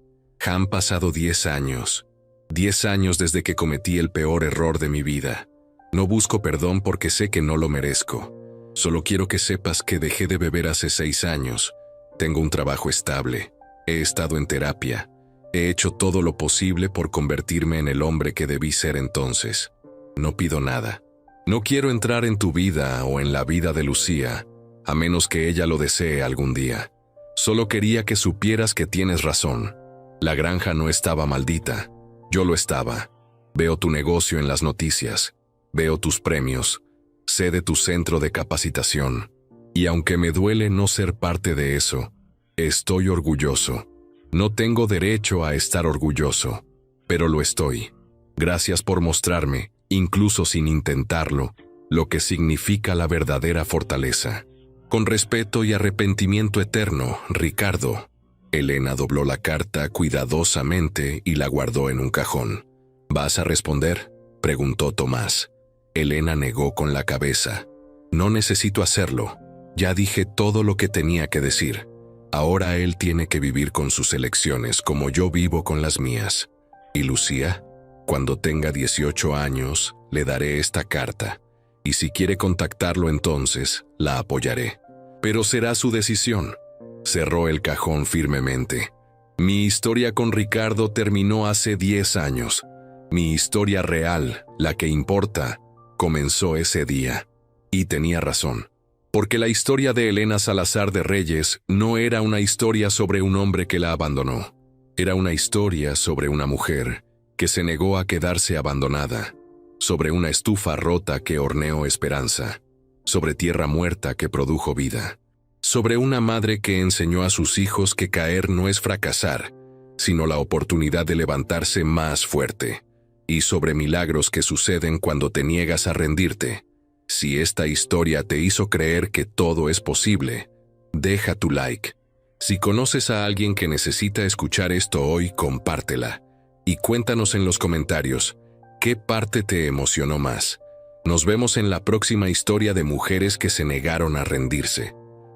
han pasado 10 años. 10 años desde que cometí el peor error de mi vida. No busco perdón porque sé que no lo merezco. Solo quiero que sepas que dejé de beber hace 6 años. Tengo un trabajo estable. He estado en terapia. He hecho todo lo posible por convertirme en el hombre que debí ser entonces. No pido nada. No quiero entrar en tu vida o en la vida de Lucía, a menos que ella lo desee algún día. Solo quería que supieras que tienes razón. La granja no estaba maldita. Yo lo estaba. Veo tu negocio en las noticias. Veo tus premios. Sé de tu centro de capacitación. Y aunque me duele no ser parte de eso, estoy orgulloso. No tengo derecho a estar orgulloso, pero lo estoy. Gracias por mostrarme, incluso sin intentarlo, lo que significa la verdadera fortaleza. Con respeto y arrepentimiento eterno, Ricardo. Elena dobló la carta cuidadosamente y la guardó en un cajón. ¿Vas a responder?, preguntó Tomás. Elena negó con la cabeza. No necesito hacerlo. Ya dije todo lo que tenía que decir. Ahora él tiene que vivir con sus elecciones como yo vivo con las mías. ¿Y Lucía? Cuando tenga 18 años, le daré esta carta. Y si quiere contactarlo entonces, la apoyaré. Pero será su decisión. Cerró el cajón firmemente. Mi historia con Ricardo terminó hace 10 años. Mi historia real, la que importa, comenzó ese día. Y tenía razón. Porque la historia de Elena Salazar de Reyes no era una historia sobre un hombre que la abandonó. Era una historia sobre una mujer que se negó a quedarse abandonada. Sobre una estufa rota que horneó esperanza, sobre tierra muerta que produjo vida, sobre una madre que enseñó a sus hijos que caer no es fracasar, sino la oportunidad de levantarse más fuerte, y sobre milagros que suceden cuando te niegas a rendirte. Si esta historia te hizo creer que todo es posible, deja tu like. Si conoces a alguien que necesita escuchar esto hoy, compártela, y cuéntanos en los comentarios, ¿qué parte te emocionó más? Nos vemos en la próxima historia de mujeres que se negaron a rendirse.